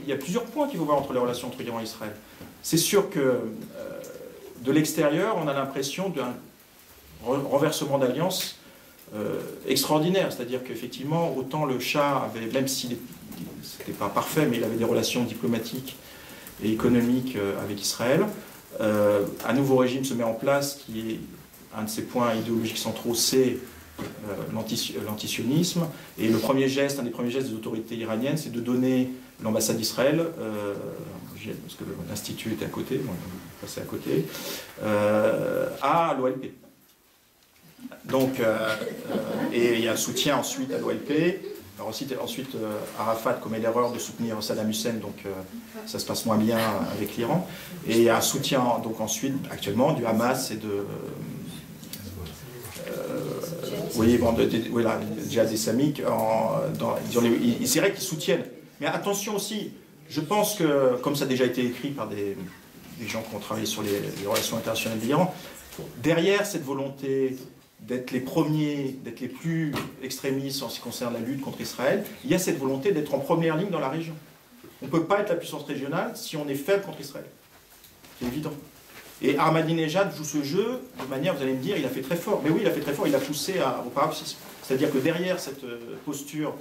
y a plusieurs points qu'il faut voir entre les relations entre Iran et Israël. C'est sûr que de l'extérieur, on a l'impression d'un renversement d'alliance extraordinaire. C'est-à-dire qu'effectivement, autant le Shah avait, même s'il n'était pas parfait, mais il avait des relations diplomatiques et économiques avec Israël. Un nouveau régime se met en place qui est un de ses points idéologiques centraux, c'est l'antisionisme. Et le premier geste, un des premiers gestes des autorités iraniennes, c'est de donner l'ambassade d'Israël, parce que l'Institut était à côté, bon, il passait à côté, à l'OLP. Donc, et il y a un soutien ensuite à l'OLP. Alors ensuite, Arafat commet l'erreur de soutenir Saddam Hussein, donc ça se passe moins bien avec l'Iran. Et il y a un soutien, donc ensuite, actuellement, du Hamas et de... oui, bon, voilà, djihad islamique, c'est vrai qu'ils soutiennent. Mais attention aussi, je pense que, comme ça a déjà été écrit par des gens qui ont travaillé sur les relations internationales de l'Iran, derrière cette volonté d'être les premiers, d'être les plus extrémistes en ce qui concerne la lutte contre Israël, il y a cette volonté d'être en première ligne dans la région. On ne peut pas être la puissance régionale si on est faible contre Israël. C'est évident. Et Ahmadinejad joue ce jeu de manière, vous allez me dire, il a fait très fort. Mais oui, il a fait très fort, il a poussé au paroxysme. C'est-à-dire que derrière cette posture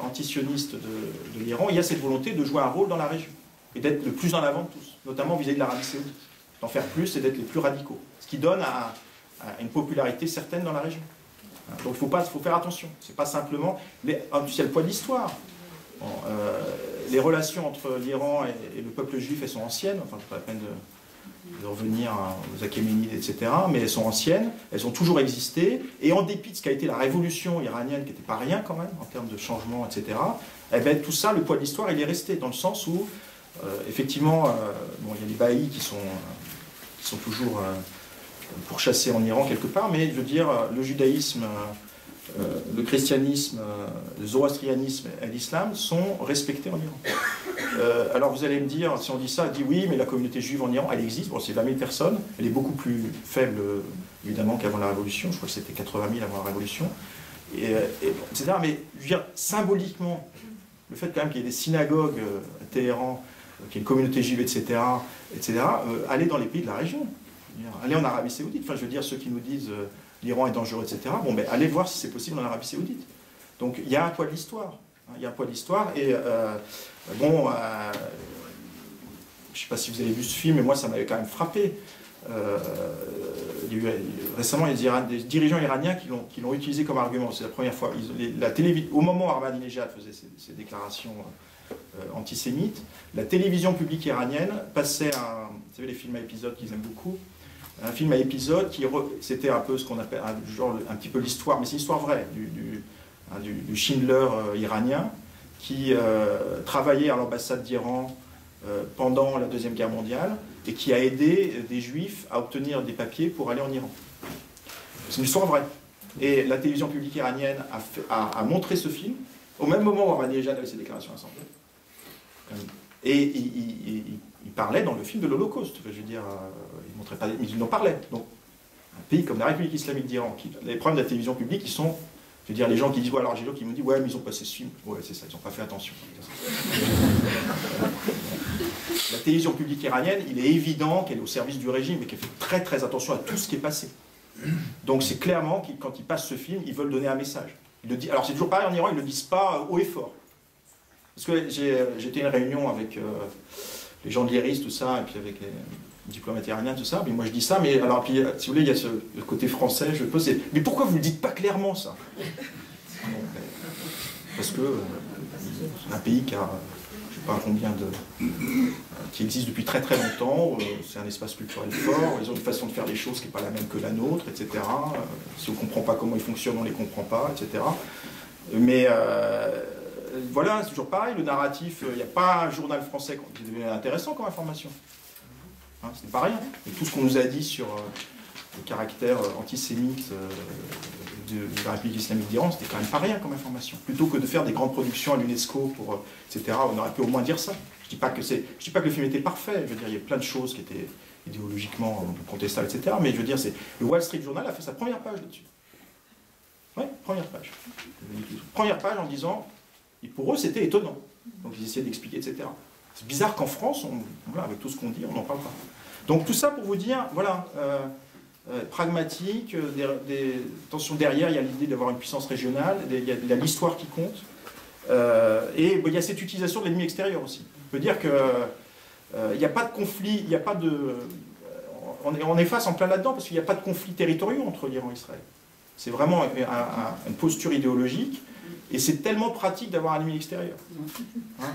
antisioniste de l'Iran, il y a cette volonté de jouer un rôle dans la région. Et d'être le plus en avant de tous, notamment vis-à-vis de l'Arabie Saoudite. D'en faire plus et d'être les plus radicaux. Ce qui donne à une popularité certaine dans la région. Donc il faut faire attention. C'est pas simplement... En plus, il y a le poids de l'histoire. Bon, les relations entre l'Iran et le peuple juif, elles sont anciennes. Enfin, c'est pas la peine de revenir aux Achéménides, etc. Mais elles sont anciennes, elles ont toujours existé. Et en dépit de ce qu'a été la révolution iranienne, qui n'était pas rien quand même, en termes de changement, etc., eh bien, tout ça, le poids de l'histoire, il est resté. Dans le sens où, effectivement, bon, il y a les baïs qui sont toujours... pourchassés en Iran quelque part, mais je veux dire, le judaïsme, le christianisme, le zoroastrianisme et l'islam sont respectés en Iran. Alors vous allez me dire, si on dit ça, on dit oui, mais la communauté juive en Iran, elle existe, bon, c'est 20 000 personnes, elle est beaucoup plus faible, évidemment, qu'avant la Révolution, je crois que c'était 80 000 avant la Révolution, etc. Mais je veux dire, symboliquement, le fait quand même qu'il y ait des synagogues à Téhéran, qu'il y ait une communauté juive, etc., aller dans les pays de la région. Allez en Arabie Saoudite, enfin je veux dire, ceux qui nous disent l'Iran est dangereux, etc., bon, ben, allez voir si c'est possible en Arabie Saoudite. Donc il y a un poids de l'histoire. Hein, il y a un poids de l'histoire, et bon, je ne sais pas si vous avez vu ce film, mais moi ça m'avait quand même frappé. Récemment, il y a des dirigeants iraniens qui l'ont utilisé comme argument, c'est la première fois. Au moment où Ahmadinejad faisait ces déclarations antisémites, la télévision publique iranienne passait vous savez les films à épisodes qu'ils aiment beaucoup, un film à épisodes c'était un peu ce qu'on appelle un petit peu l'histoire, mais c'est une histoire vraie du Schindler iranien qui travaillait à l'ambassade d'Iran pendant la Deuxième Guerre mondiale et qui a aidé des juifs à obtenir des papiers pour aller en Iran. C'est une histoire vraie. Et la télévision publique iranienne a montré ce film au même moment où Ahmadinejad avait ses déclarations à l'Assemblée. Et il parlait dans le film de l'Holocauste. Je veux dire, il montrait pas, mais il en parlait. Donc, un pays comme la République islamique d'Iran, les problèmes de la télévision publique, ils sont, je veux dire, les gens qui disent, ouais, alors j'ai d'autres qui me disent, ouais, mais ils ont passé ce film. Ouais, c'est ça, ils n'ont pas fait attention. La télévision publique iranienne, il est évident qu'elle est au service du régime et qu'elle fait très très attention à tout ce qui est passé. Donc c'est clairement, quand ils passent ce film, ils veulent donner un message. Alors c'est toujours pareil en Iran, ils ne le disent pas haut et fort. Parce que j'étais à une réunion avec les gens de l'IRIS, tout ça, et puis avec les diplomates iraniens, tout ça, mais moi je dis ça, mais alors, puis, si vous voulez, il y a le côté français, je pose, mais pourquoi vous ne le dites pas clairement, ça? Bon, parce que c'est un pays qui a, je sais pas combien qui existe depuis très très longtemps. C'est un espace culturel fort. Ils ont une façon de faire les choses qui n'est pas la même que la nôtre, etc. Si on ne comprend pas comment ils fonctionnent, on ne les comprend pas, etc. Mais voilà, c'est toujours pareil, le narratif, il n'y a pas un journal français qui est intéressant comme information. Hein, ce n'est pas rien. Et tout ce qu'on nous a dit sur le caractère antisémite de la République islamique d'Iran, c'était quand même pas rien comme information. Plutôt que de faire des grandes productions à l'UNESCO, etc., on aurait pu au moins dire ça. Je dis pas que le film était parfait, je veux dire, il y a plein de choses qui étaient idéologiquement contestables, etc. Mais je veux dire, le Wall Street Journal a fait sa première page là-dessus. Oui, première page. Première page en disant, et pour eux c'était étonnant. Donc ils essayaient d'expliquer, etc. C'est bizarre qu'en France, voilà, avec tout ce qu'on dit, on n'en parle pas. Donc tout ça pour vous dire, voilà, pragmatique, attention, derrière, il y a l'idée d'avoir une puissance régionale, il y a l'histoire qui compte, et il y a cette utilisation de l'ennemi extérieur aussi. On peut dire qu'il n'y a pas de conflit, il n'y a pas de... On est face en plein là-dedans, parce qu'il n'y a pas de conflit territoriaux entre l'Iran et Israël. C'est vraiment une posture idéologique, et c'est tellement pratique d'avoir un ennemi extérieur. Hein,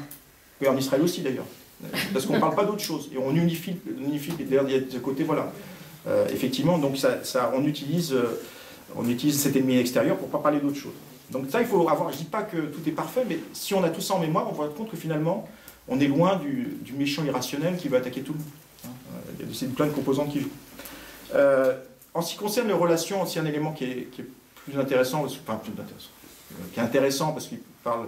et en Israël aussi d'ailleurs, parce qu'on ne parle pas d'autre chose, et on unifie d'ailleurs il y a ce côté, voilà. Effectivement, donc on utilise cet ennemi extérieur pour ne pas parler d'autre chose. Donc ça, il faut avoir, je ne dis pas que tout est parfait, mais si on a tout ça en mémoire, on va se rendre compte que finalement, on est loin du méchant irrationnel qui veut attaquer tout le monde. Hein, il y a plein de composantes qui jouent. En ce qui concerne les relations, c'est un élément qui est plus intéressant, qui est intéressant parce qu'il parle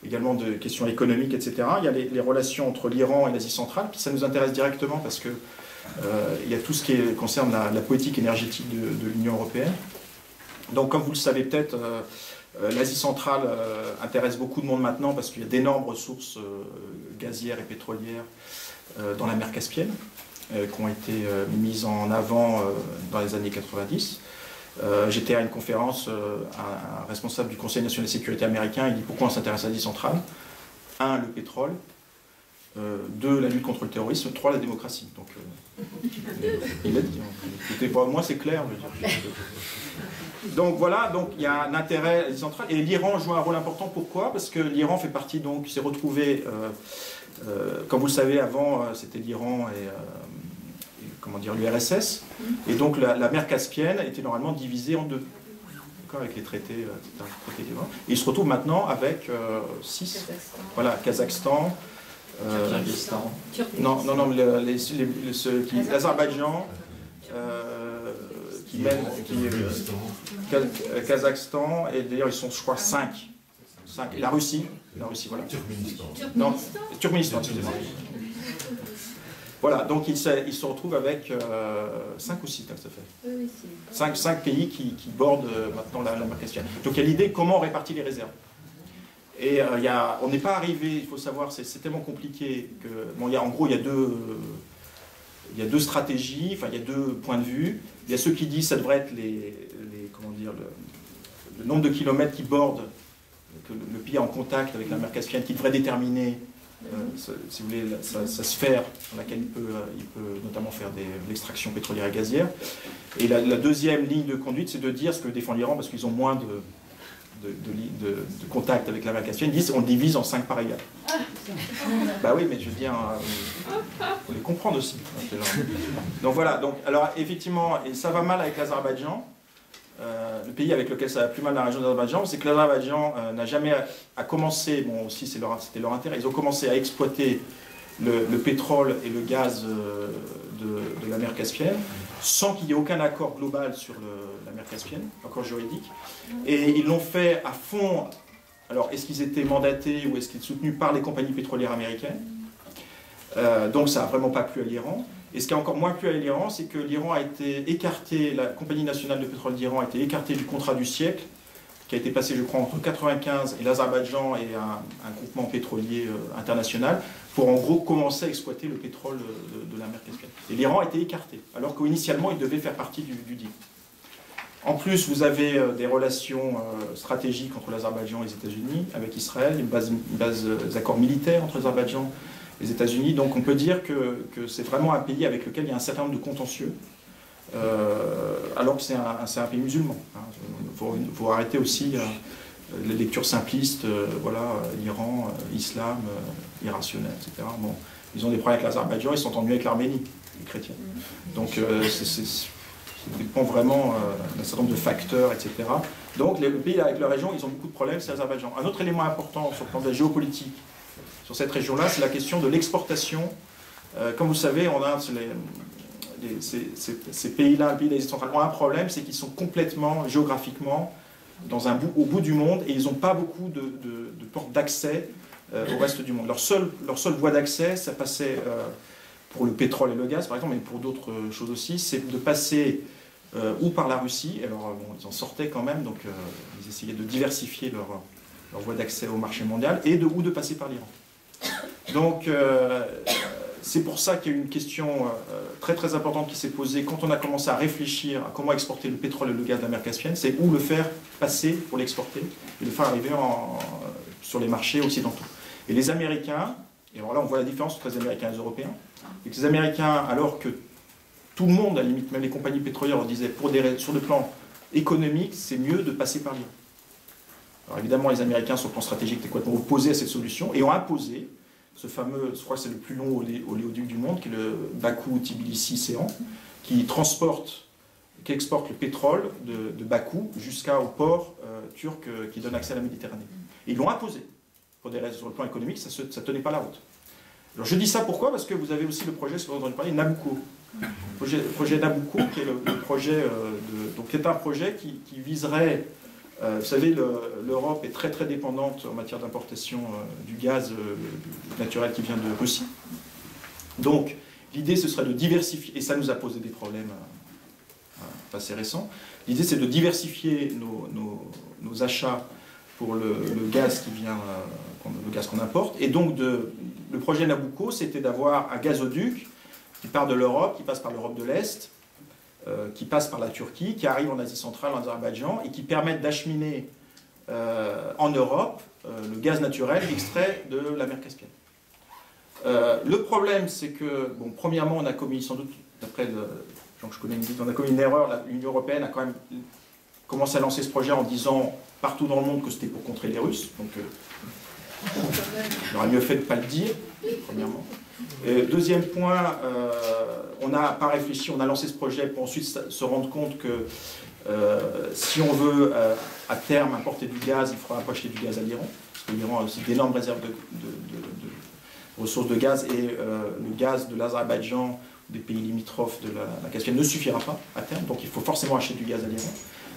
également de questions économiques, etc. Il y a les relations entre l'Iran et l'Asie centrale, puis ça nous intéresse directement parce que il y a tout ce qui concerne la politique énergétique de l'Union européenne. Donc, comme vous le savez peut-être, l'Asie centrale intéresse beaucoup de monde maintenant parce qu'il y a d'énormes ressources gazières et pétrolières dans la mer Caspienne qui ont été mises en avant dans les années 90. J'étais à une conférence, un responsable du Conseil national de sécurité américain, il dit pourquoi on s'intéresse à l'Asie centrale. 1, le pétrole. 2, la lutte contre le terrorisme. 3, la démocratie. Donc, il a dit. Écoutez, pour moi, c'est clair. Je veux dire. Donc voilà, donc il y a un intérêt à l'Asie centrale. Et l'Iran joue un rôle important. Pourquoi? Parce que l'Iran fait partie, donc, s'est retrouvé, comme vous le savez, avant, c'était l'Iran et comment dire, l'URSS. Et donc la mer Caspienne était normalement divisée en 2. Avec les traités, etc. Et il se retrouve maintenant avec 6. Voilà, Kazakhstan. L'Azerbaïdjan, Kazakhstan, et d'ailleurs ils sont, je crois, 5. Et la Russie, voilà. Turkménistan, excusez-moi. Voilà, donc ils se retrouvent avec 5 ou 6, ça fait. 5 pays qui bordent maintenant la mer Caspienne. Donc il y a l'idée comment on répartit les réserves. Et on n'est pas arrivé, il faut savoir, c'est tellement compliqué que, bon, en gros, il y a deux stratégies, enfin, il y a 2 points de vue. Il y a ceux qui disent que ça devrait être comment dire, le nombre de kilomètres qui bordent, que le pays est en contact avec la mer Caspienne, qui devrait déterminer, si vous voulez, sa sphère dans laquelle il peut notamment faire de l'extraction pétrolière et gazière. Et la deuxième ligne de conduite, c'est de dire ce que défend l'Iran, parce qu'ils ont moins de contact avec la mer Caspienne, ils disent on divise en 5 parts égales. Bah oui, mais je veux dire, faut les comprendre aussi. Donc voilà, donc, alors effectivement, et ça va mal avec l'Azerbaïdjan, le pays avec lequel ça va plus mal dans la région d'Azerbaïdjan, c'est que l'Azerbaïdjan n'a jamais commencé, bon aussi c'était leur intérêt, ils ont commencé à exploiter le pétrole et le gaz de la mer Caspienne, sans qu'il y ait aucun accord global sur la mer Caspienne, accord juridique. Et ils l'ont fait à fond. Alors, est-ce qu'ils étaient mandatés ou est-ce qu'ils étaient soutenus par les compagnies pétrolières américaines? Donc, ça n'a vraiment pas plu à l'Iran. Et ce qui a encore moins plu à l'Iran, c'est que l'Iran a été écarté, la Compagnie nationale de pétrole d'Iran a été écartée du contrat du siècle, qui a été passé, je crois, entre 1995 et l'Azerbaïdjan et un groupement pétrolier international, pour en gros commencer à exploiter le pétrole de la mer Caspienne. Et l'Iran a été écarté, alors qu'initialement il devait faire partie du deal. En plus, vous avez des relations stratégiques entre l'Azerbaïdjan et les États-Unis, avec Israël, une base des accords militaires entre l'Azerbaïdjan et les États-Unis. Donc on peut dire que c'est vraiment un pays avec lequel il y a un certain nombre de contentieux, alors que c'est un pays musulman. Il faut arrêter aussi les lectures simplistes, voilà, l'Iran, islam, irrationnel, etc. Bon, ils ont des problèmes avec l'Azerbaïdjan, ils s'entendent mieux avec l'Arménie, les chrétiens. Donc ça dépend vraiment d'un certain nombre de facteurs, etc. Donc les pays avec leur région, ils ont beaucoup de problèmes, c'est l'Azerbaïdjan. Un autre élément important sur le plan de la géopolitique, sur cette région-là, c'est la question de l'exportation. Comme vous savez, on a ces pays-là, les pays d'Asie centrale, ont un problème, c'est qu'ils sont complètement, géographiquement, au bout du monde, et ils n'ont pas beaucoup de portes d'accès au reste du monde. Leur seule voie d'accès, ça passait pour le pétrole et le gaz, par exemple, mais pour d'autres choses aussi, c'est de passer ou par la Russie, alors bon, ils en sortaient quand même, donc ils essayaient de diversifier leur voie d'accès au marché mondial, ou de passer par l'Iran. Donc, c'est pour ça qu'il y a eu une question très très importante qui s'est posée quand on a commencé à réfléchir à comment exporter le pétrole et le gaz de la mer Caspienne, c'est où le faire passer pour l'exporter et le faire arriver sur les marchés occidentaux. Et les Américains, et alors là on voit la différence entre les Américains et les Européens, et que les Américains, alors que tout le monde, à la limite même les compagnies pétrolières, leur disaient sur le plan économique, c'est mieux de passer par l'Iran. Alors évidemment, les Américains, sur le plan stratégique, étaient complètement opposés à cette solution et ont imposé ce fameux, je crois que c'est le plus long oléoduc du monde, qui est le Bakou-Tbilissi-Ceyhan, qui exporte le pétrole de Bakou jusqu'au port turc qui donne accès à la Méditerranée. Et ils l'ont imposé. Pour des raisons sur le plan économique, ça ne tenait pas la route. Alors je dis ça pourquoi? Parce que vous avez aussi le projet, ce dont on parlait, Nabucco. Le projet Nabucco, qui est le projet qui est un projet qui viserait... vous savez, l'Europe est très très dépendante en matière d'importation du gaz naturel qui vient de Russie. Donc, l'idée, ce serait de diversifier, et ça nous a posé des problèmes assez récents. L'idée, c'est de diversifier nos achats pour le gaz qui vient, le gaz qu'on importe. Et donc, le projet Nabucco, c'était d'avoir un gazoduc qui part de l'Europe, qui passe par l'Europe de l'Est, qui passe par la Turquie, qui arrive en Asie centrale, en Azerbaïdjan, et qui permettent d'acheminer en Europe le gaz naturel extrait de la mer Caspienne. Le problème, c'est que, bon, premièrement, on a commis, sans doute, d'après les gens que je connais, on a commis une erreur. L'Union européenne a quand même commencé à lancer ce projet en disant partout dans le monde que c'était pour contrer les Russes. Donc, il aurait mieux fait de ne pas le dire, premièrement. Deuxième point, on n'a pas réfléchi, on a lancé ce projet pour ensuite se rendre compte que si on veut à terme importer du gaz, il faudra pas acheter du gaz à l'Iran, parce que l'Iran a aussi d'énormes réserves de ressources de gaz, et le gaz de l'Azerbaïdjan, des pays limitrophes de la Caspienne, ne suffira pas à terme, donc il faut forcément acheter du gaz à l'Iran.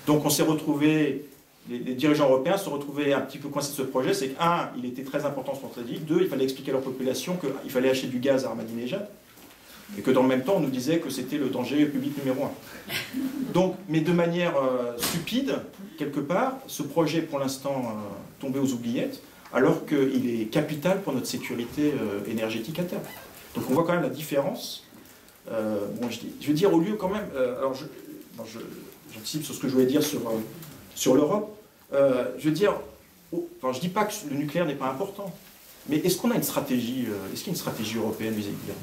Donc on s'est retrouvé, les dirigeants européens se retrouvaient un petit peu coincés de ce projet, c'est que, un, il était très important sur le stratégique, deux, il fallait expliquer à leur population qu'il fallait acheter du gaz à Ahmadinejad, et que dans le même temps, on nous disait que c'était le danger public numéro un. Donc, mais de manière stupide, quelque part, ce projet, pour l'instant, tombé aux oubliettes, alors qu'il est capital pour notre sécurité énergétique à terme. Donc on voit quand même la différence. Bon, je veux dire, au lieu quand même... alors j'anticipe sur ce que je voulais dire sur l'Europe. Je veux dire, enfin, je ne dis pas que le nucléaire n'est pas important, mais est-ce qu'on a une stratégie, est-ce qu'il y a une stratégie européenne vis-à-vis de l'Iran?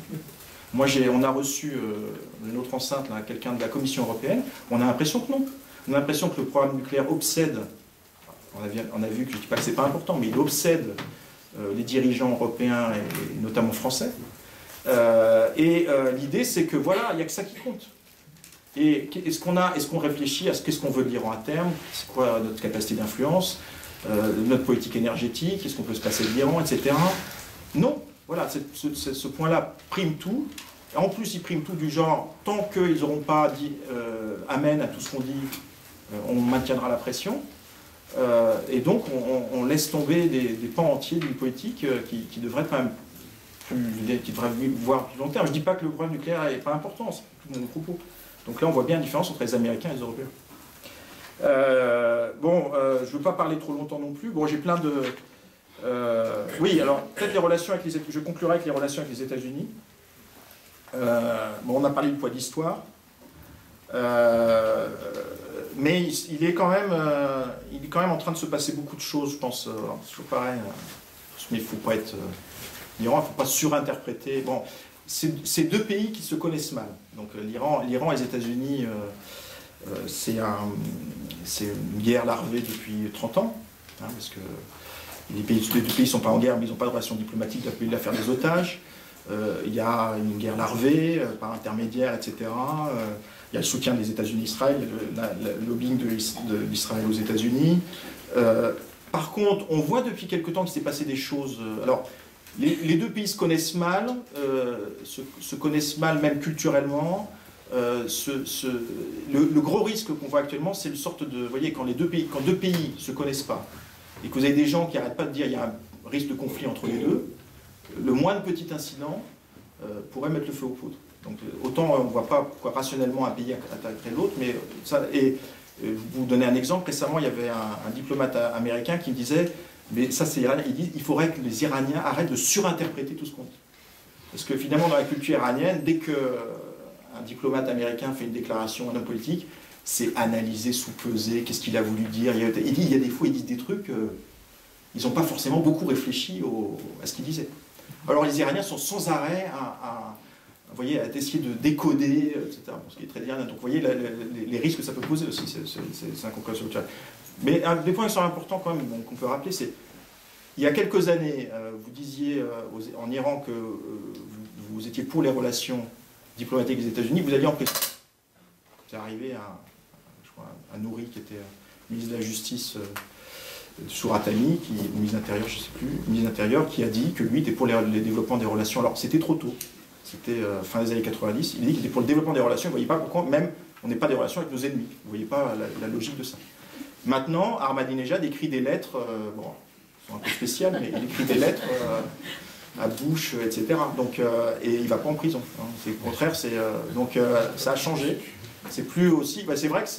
Moi, on a reçu une autre enceinte, quelqu'un de la Commission européenne, on a l'impression que non. On a l'impression que le programme nucléaire obsède, on a vu que je ne dis pas que ce n'est pas important, mais il obsède les dirigeants européens et notamment français. L'idée, c'est que voilà, il n'y a que ça qui compte. Et est-ce qu'on réfléchit à qu'est-ce qu'on veut de l'Iran à terme? C'est quoi notre capacité d'influence, notre politique énergétique? Est-ce qu'on peut se passer de l'Iran, etc. Non. Voilà, ce point-là prime tout. Et en plus, il prime tout du genre, tant qu'ils n'auront pas dit amen à tout ce qu'on dit, on maintiendra la pression. Et donc, on laisse tomber des pans entiers d'une politique qui devrait quand même qui devrait voir plus long terme. Je ne dis pas que le problème nucléaire n'est pas important, c'est tout mon propos. Donc là, on voit bien la différence entre les Américains et les Européens. Je ne veux pas parler trop longtemps non plus. Bon, j'ai plein de... oui, alors, peut-être les relations avec les États-Unis. Je conclurai avec les relations avec les États-Unis. On a parlé du poids d'histoire. Mais il est quand même en train de se passer beaucoup de choses, je pense. C'est toujours pareil. Mais il ne faut pas être... l'Iran, il ne faut pas surinterpréter. Bon, c'est deux pays qui se connaissent mal. Donc l'Iran et les États-Unis, c'est une guerre larvée depuis 30 ans. hein, parce que les deux pays ne sont pas en guerre, mais ils n'ont pas de relations diplomatiques depuis l'affaire des otages. Il y a une guerre larvée par intermédiaire, etc. Il y a le soutien des États-Unis Israël, le lobbying de l'Israël aux États-Unis. Par contre, on voit depuis quelque temps qu'il s'est passé des choses. Alors, les deux pays se connaissent mal, se connaissent mal même culturellement. Le gros risque qu'on voit actuellement, c'est une sorte de, vous voyez, quand deux pays se connaissent pas, et que vous avez des gens qui n'arrêtent pas de dire qu'il y a un risque de conflit entre les deux, le moindre petit incident pourrait mettre le feu aux poudres. Donc autant on ne voit pas pourquoi rationnellement un pays attaquerait l'autre, mais ça, et vous donner un exemple, récemment il y avait un diplomate américain qui me disait, mais ça c'est iranien, il dit il faudrait que les Iraniens arrêtent de surinterpréter tout ce qu'on dit. Parce que finalement dans la culture iranienne, dès qu'un diplomate américain fait une déclaration, un homme politique, c'est analysé, sous-pesé, qu'est-ce qu'il a voulu dire. Il dit, il y a des fois, ils disent des trucs, ils n'ont pas forcément beaucoup réfléchi à ce qu'ils disaient. Alors les Iraniens sont sans arrêt vous voyez, à essayer de décoder, etc. Bon, ce qui est très iranien. Donc vous voyez les risques que ça peut poser aussi, c'est incompréhensible. Mais un des points qui sont importants quand même, qu'on peut rappeler, c'est il y a quelques années, vous disiez en Iran que vous étiez pour les relations diplomatiques des États-Unis, vous alliez en prison. C'est arrivé à Nouri, qui était ministre de la Justice Souratani, ministre de l'Intérieur, je ne sais plus, ministre de l'Intérieur, qui a dit que lui était pour les développements des relations. Alors c'était trop tôt, c'était fin des années 90, il dit qu'il était pour le développement des relations, il ne voyait pas pourquoi même on n'est pas des relations avec nos ennemis, vous ne voyez pas la logique de ça. Maintenant, Ahmadinejad écrit des lettres, bon, elles sont un peu spéciales, mais il écrit des lettres à Bush, etc. Donc, et il ne va pas en prison. Hein. Au contraire, donc ça a changé. C'est plus aussi. Bah, c'est vrai que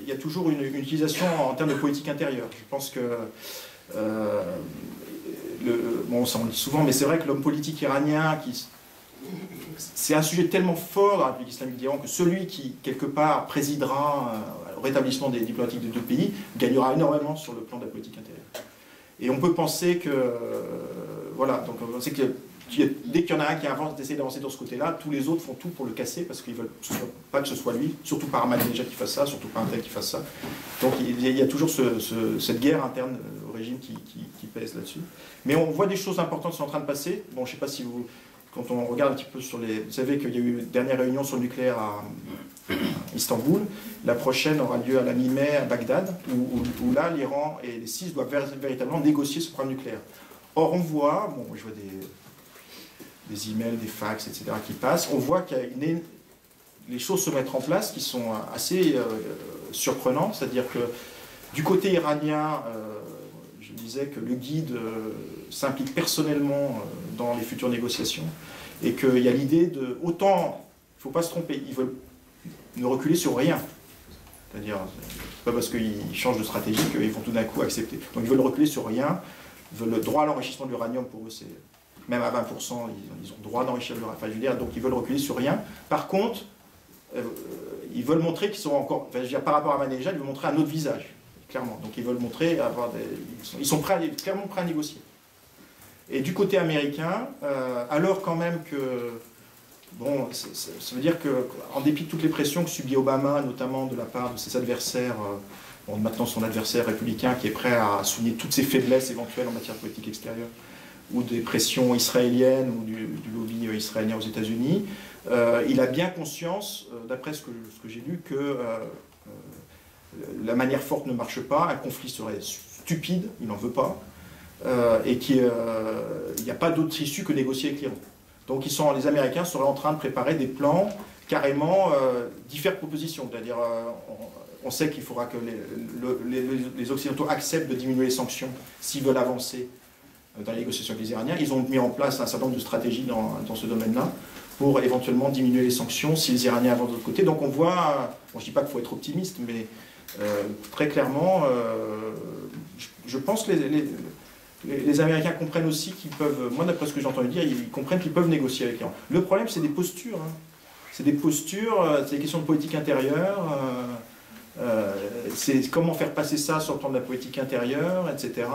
il y a toujours une utilisation en termes de politique intérieure. Je pense que bon, ça on le dit souvent, mais c'est vrai que l'homme politique iranien, c'est un sujet tellement fort dans la République islamique d'Iran que celui qui quelque part présidera au rétablissement des diplomatiques des deux pays gagnera énormément sur le plan de la politique intérieure. Et on peut penser que voilà, donc on sait que dès qu'il y en a un qui essaie d'avancer dans ce côté-là, tous les autres font tout pour le casser parce qu'ils ne veulent pas que ce soit lui, surtout par Ahmadinejad qui fasse ça, surtout par un tel qui fasse ça. Donc il y a toujours cette guerre interne au régime qui pèse là-dessus. Mais on voit des choses importantes qui sont en train de passer. Bon, je ne sais pas si quand on regarde un petit peu sur les... Vous savez qu'il y a eu une dernière réunion sur le nucléaire à Istanbul. La prochaine aura lieu à la mi-mai à Bagdad, où là, l'Iran et les CIS doivent véritablement négocier ce programme nucléaire. Or, on voit, bon, je vois des emails, des fax, etc. qui passent, on voit qu'il y a les choses se mettent en place qui sont assez surprenantes, c'est-à-dire que du côté iranien, je disais que le guide s'implique personnellement dans les futures négociations et qu'il y a l'idée de, autant, il ne faut pas se tromper, ils veulent ne reculer sur rien. C'est-à-dire, c'est pas parce qu'ils changent de stratégie qu'ils vont tout d'un coup accepter. Donc ils veulent reculer sur rien, ils veulent le droit à l'enrichissement de l'uranium, pour eux c'est... Même à 20%, ils ont droit d'enrichir l'uranium. Enfin, je veux dire, donc ils veulent reculer sur rien. Par contre, ils veulent montrer qu'ils sont encore... Enfin, je veux dire, par rapport à Ahmadinejad, ils veulent montrer un autre visage, clairement. Donc ils veulent montrer, ils sont clairement prêts à négocier. Et du côté américain, alors quand même que... Bon, ça veut dire qu'en dépit de toutes les pressions que subit Obama, notamment de la part de ses adversaires, bon, maintenant son adversaire républicain qui est prêt à souligner toutes ses faiblesses éventuelles en matière de politique extérieure, ou des pressions israéliennes, ou du lobby israélien aux États-Unis, il a bien conscience, d'après ce que j'ai lu, que la manière forte ne marche pas, un conflit serait stupide, il n'en veut pas, et qu'il n'y a pas d'autre issue que négocier avec l'Iran. Donc les Américains seraient en train de préparer des plans carrément différentes propositions. C'est-à-dire, on sait qu'il faudra que les Occidentaux acceptent de diminuer les sanctions s'ils veulent avancer dans les négociations avec les Iraniens. Ils ont mis en place un certain nombre de stratégies dans ce domaine-là pour éventuellement diminuer les sanctions si les Iraniens avancent de l'autre côté. Donc on voit, bon, je ne dis pas qu'il faut être optimiste, mais très clairement, je pense que les Américains comprennent aussi qu'ils peuvent, moi d'après ce que j'ai entendu dire, ils comprennent qu'ils peuvent négocier avec l'Iran. Le problème, c'est des postures. Hein. C'est des postures, c'est des questions de politique intérieure, c'est comment faire passer ça sur le plan de la politique intérieure, etc.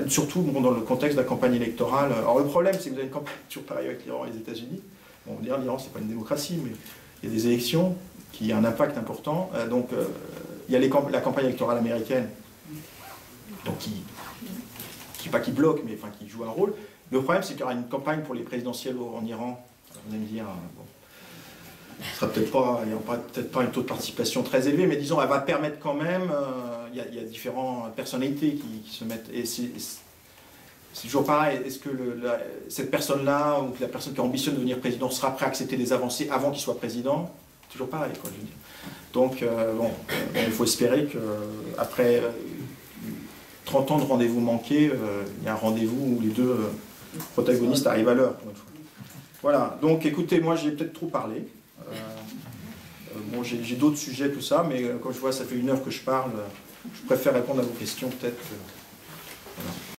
Surtout bon, dans le contexte de la campagne électorale. Alors le problème, c'est que vous avez une campagne toujours pareille avec l'Iran et les États-Unis. Bon, on va dire l'Iran, c'est pas une démocratie, mais il y a des élections qui ont un impact important. Donc il y a la campagne électorale américaine Donc pas qui bloque, mais enfin qui joue un rôle. Le problème, c'est qu'il y aura une campagne pour les présidentielles en Iran. Vous allez me dire, bon, ce sera peut-être pas, il n'y aura peut-être pas un taux de participation très élevé, mais disons, elle va permettre quand même, il y a différentes personnalités qui se mettent, et c'est toujours pareil, est-ce que cette personne-là, ou la personne qui ambitionne de devenir président, sera prêt à accepter des avancées avant qu'il soit président? Toujours pareil, quoi, je veux dire. Donc, bon, il faut espérer qu'après 30 ans de rendez-vous manqués, il y a un rendez-vous où les deux protagonistes arrivent à l'heure, pour une fois. Voilà, donc écoutez, moi j'ai peut-être trop parlé. Bon, j'ai d'autres sujets, tout ça, mais quand je vois ça fait 1 heure que je parle, je préfère répondre à vos questions peut-être. Voilà.